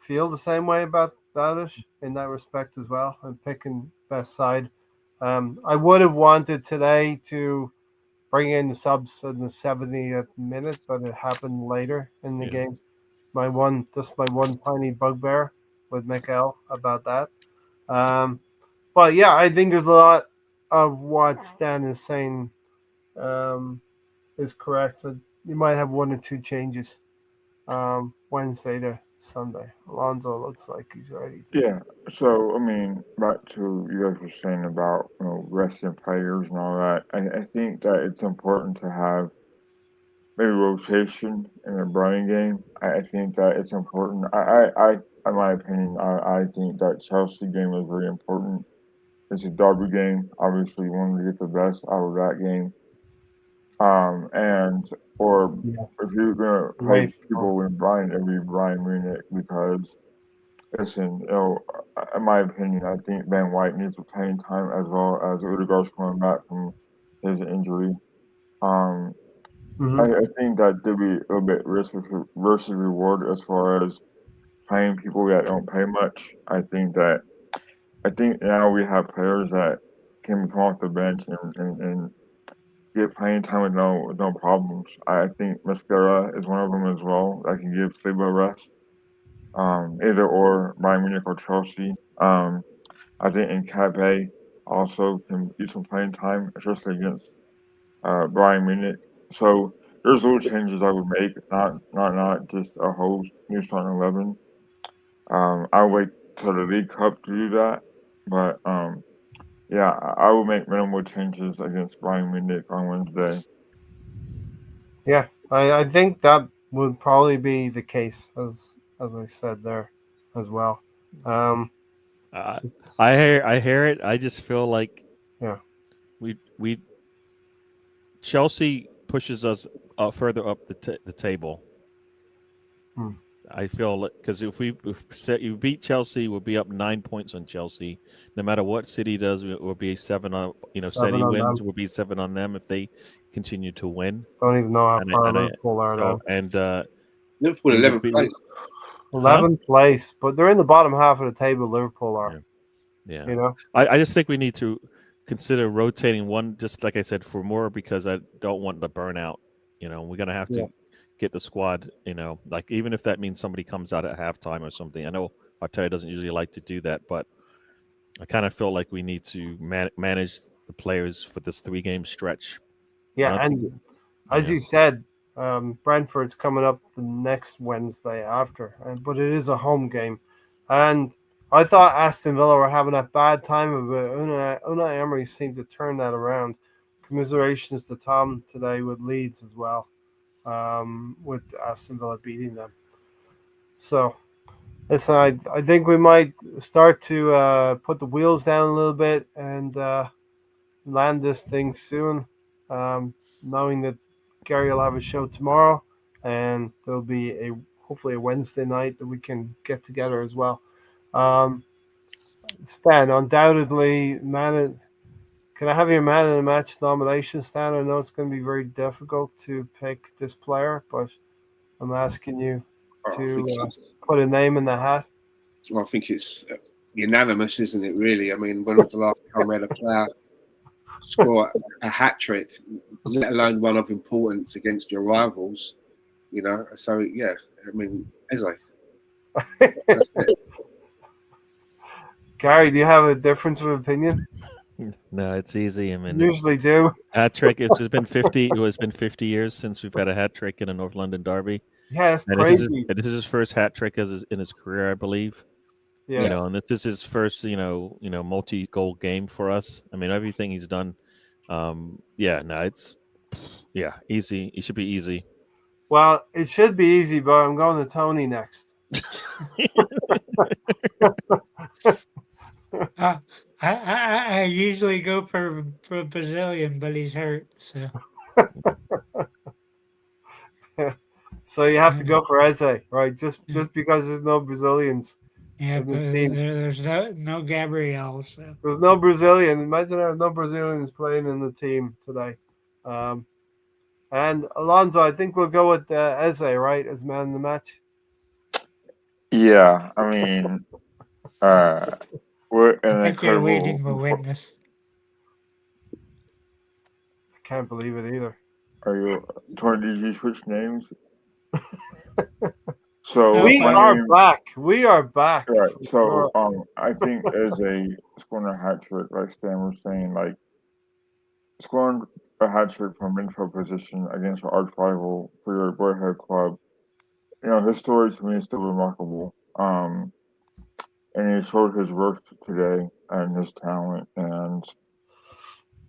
feel the same way about it in that respect as well, and picking best side. I would have wanted today to bring in the subs in the 70th minute, but it happened later in the game. My one tiny bugbear with Mikel about that. But yeah, I think there's a lot of what Stan is saying is correct. So you might have 1 or 2 changes Wednesday to Sunday. Alonso looks like he's ready. Yeah. So I mean, back to you guys were saying about resting players and all that. I think that it's important to have maybe rotation in a Brian game. I think that it's important. In my opinion, I think that Chelsea game is very important. It's a derby game. Obviously, you want to get the best out of that game. Or if you're gonna play people in Brian, it'll be Brian Munich because, listen, in my opinion, I think Ben White needs playing time as well as Odegaard's coming back from his injury. I think that there'll be a little bit risk versus reward as far as playing people that don't pay much. I think now we have players that can come off the bench and get playing time with no problems. I think Mascara is one of them as well that can give Saliba a rest. Either or Bayern Munich or Chelsea. I think Nkabe also can use some playing time, especially against Bayern Munich. So there's little changes I would make, not just a whole new starting 11. I'll wait till the League Cup to do that, but yeah, I will make minimal changes against Bayern Munich on Wednesday. Yeah, I think that would probably be the case, as I said there, as well. I hear it. I just feel like we Chelsea pushes us further up the table. I feel because if you beat Chelsea, we'll be up 9 points on Chelsea. No matter what City does, we'll be 7 on. City wins, we'll be 7 on them if they continue to win. Don't even know how far Liverpool are now. And Liverpool 11th place. 11th place, but they're in the bottom half of the table. Liverpool are. Yeah. I just think we need to consider rotating one, just like I said, for more because I don't want the burnout. We're gonna have to get the squad. Like even if that means somebody comes out at halftime or something. I know Arteta doesn't usually like to do that, but I kind of feel like we need to manage the players for this 3-game stretch. Yeah, and as you said, Brentford's coming up the next Wednesday after, but it is a home game. And I thought Aston Villa were having a bad time of it. Unai Emery seemed to turn that around. Commiserations to Tom today with Leeds as well, with Aston Villa beating them. So, listen, I think we might start to put the wheels down a little bit and land this thing soon, knowing that Gary will have a show tomorrow, and there'll be hopefully a Wednesday night that we can get together as well. Stan, undoubtedly, can I have your man of the match nomination, Stan? I know it's going to be very difficult to pick this player, but I'm asking you to put a name in the hat. Well, I think it's unanimous, isn't it, really? I mean, when was the last time we had a player score a hat-trick, let alone one of importance against your rivals? So, yeah, I mean, Eze. That's it. Gary, do you have a difference of opinion? No, it's easy. I mean, usually do. Hat trick. It's just been 50. It has been 50 years since we've had a hat trick in a North London derby. Yeah, it's crazy. This is his first hat trick in his career, I believe. Yes. And this is his first, multi-goal game for us. I mean, everything he's done. It's Yeah, easy. It should be easy. Well, it should be easy, but I'm going to Tony next. I usually go for Brazilian, but he's hurt. So So you have to go for Eze, right? Just because there's no Brazilians yeah, in but the team. there's no Gabriel. So There's no Brazilian. Imagine there's no Brazilians playing in the team today. Um, and Alonso, I think we'll go with Eze, right, as man of the match. Yeah, I mean, what I an think you're incredible. leading the witness. I can't believe it either. Are you trying to switch names? So We my are name, back. We are back. right? For So sure. I think as a scoring a hat trick, like Stan was saying, like scoring a hat trick from intro position against an arch rival for your boyhood club, his story to me is still remarkable. And he showed his worth today and his talent. And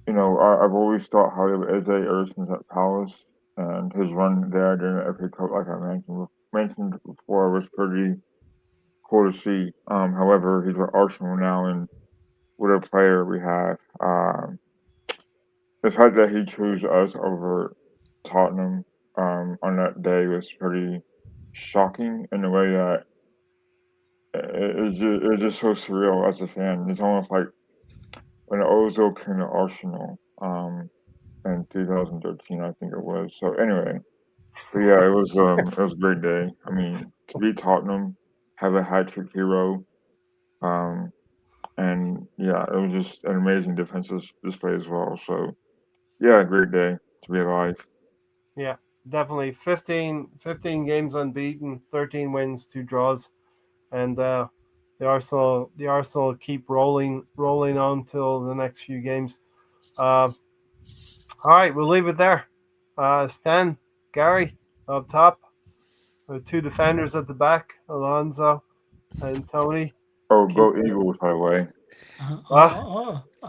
I've always thought highly of Eze ever since at Palace, and his run there during the FA Cup, like I mentioned before, was pretty cool to see. However, he's at Arsenal now, and what a player we have. The fact that he chose us over Tottenham on that day was pretty shocking in a way that it was just so surreal as a fan. It's almost like when Ozil came to Arsenal in 2013, I think it was. So anyway, but yeah, it was a great day. I mean, to beat Tottenham, have a hat trick hero, um, and yeah, it was just an amazing defensive display as well. So yeah, great day to be alive. Yeah, definitely. 15 games unbeaten, 13 wins, 2 draws, and the Arsenal keep rolling on till the next few games. Uh, all right, we'll leave it there. Stan, Gary up top, the two defenders at the back, Alonso and Tony. Oh, Keep go Eagles, by the way.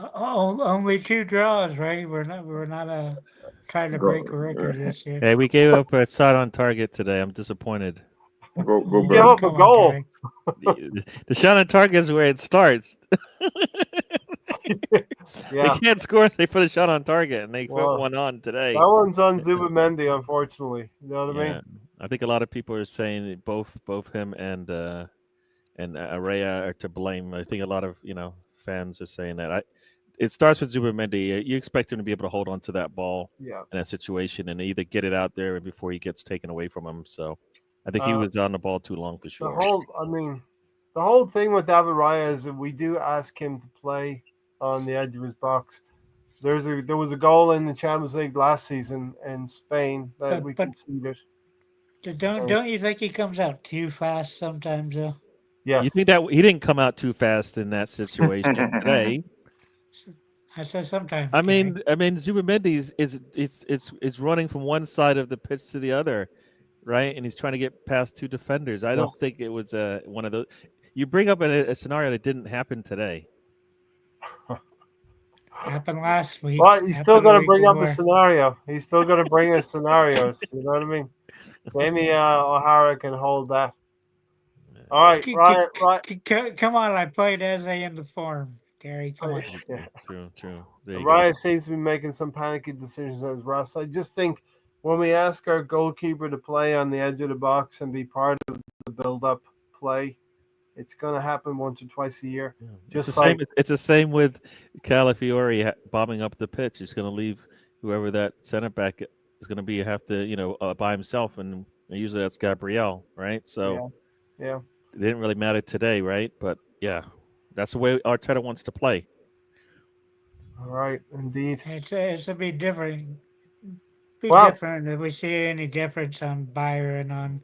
Only 2 draws, right? We're not trying to Go, break a record this year. Hey, we gave up a shot on target today. I'm disappointed. go, give Birds. up a Come on, goal. Gary. The shot on target is where it starts. They Yeah, can't score if they put a shot on target, and they put well, one on today. that one's on Zubimendi, unfortunately. You know what I mean? Yeah, I think a lot of people are saying that both him and Araya are to blame. I think a lot of fans are saying that. It starts with Zubimendi. You expect him to be able to hold on to that ball Yeah. in that situation and either get it out there before he gets taken away from him. So I think he Uh, was on the ball too long for sure. The whole thing with David Raya is that we do ask him to play on the edge of his box. There was a goal in the Champions League last season in Spain that we But conceded. don't you think he comes out too fast sometimes though? You Yes. think that he didn't come out too fast in that situation today? I said sometimes. I Gary. mean, Zubimendi is running from one side of the pitch to the other, right? And he's trying to get past two defenders. I don't Yes. think it was one of those. You bring up a scenario that didn't happen today. Happened last week. Well, he's still happened the going to week bring up a before. scenario. He's still going to bring us scenarios. You know what I mean? Jamie O'Hara can hold that. All right, right. Come on, I played Eze in the form. Gary, come on. Yeah. True. There you go. Ryan seems to be making some panicky decisions as Russ. I just think when we ask our goalkeeper to play on the edge of the box and be part of the build-up play, it's going to happen once or twice a year. Yeah. Just it's the same with Calafiori bombing up the pitch. He's going to leave whoever that center back is going to be have to by himself, and usually that's Gabriel, right? So yeah. It didn't really matter today, right? But yeah, that's the way Arteta wants to play. All right, indeed. It's a bit different. Well, Different if we see any difference on Bayern on.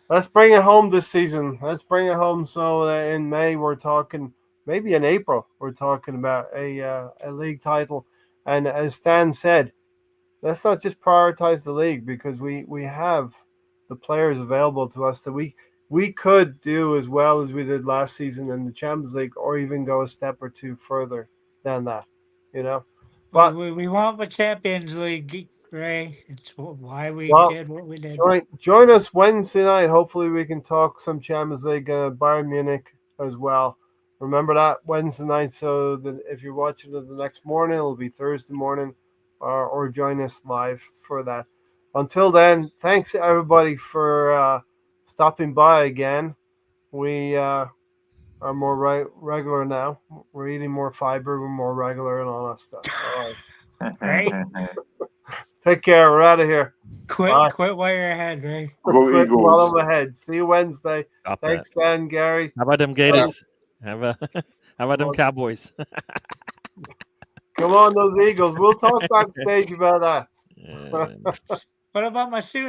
Let's bring it home this season. Let's bring it home so that in May we're talking, maybe in April we're talking about a league title. And as Stan said, let's not just prioritize the league because we have the players available to us that we could do as well as we did last season in the Champions League, or even go a step or two further than that. But we want the Champions League Ray. It's why we Well, did what we did. Join us Wednesday night. Hopefully, we can talk some Champions League, Bayern Munich as well. Remember that Wednesday night. So that if you're watching it the next morning, it'll be Thursday morning, or join us live for that. Until then, thanks everybody for stopping by again. We are more regular now. We're eating more fiber. We're more regular and all that stuff. All right. Ray, Take care. We're out of here. Bye. quit while you're ahead, Ray. Go Quit while Eagles. I'm ahead. See you Wednesday. Stop Thanks, that. Dan, Gary. How about them Gators? How about them Cowboys? Come on, those Eagles. We'll talk backstage about that. Yeah. What about my shooting?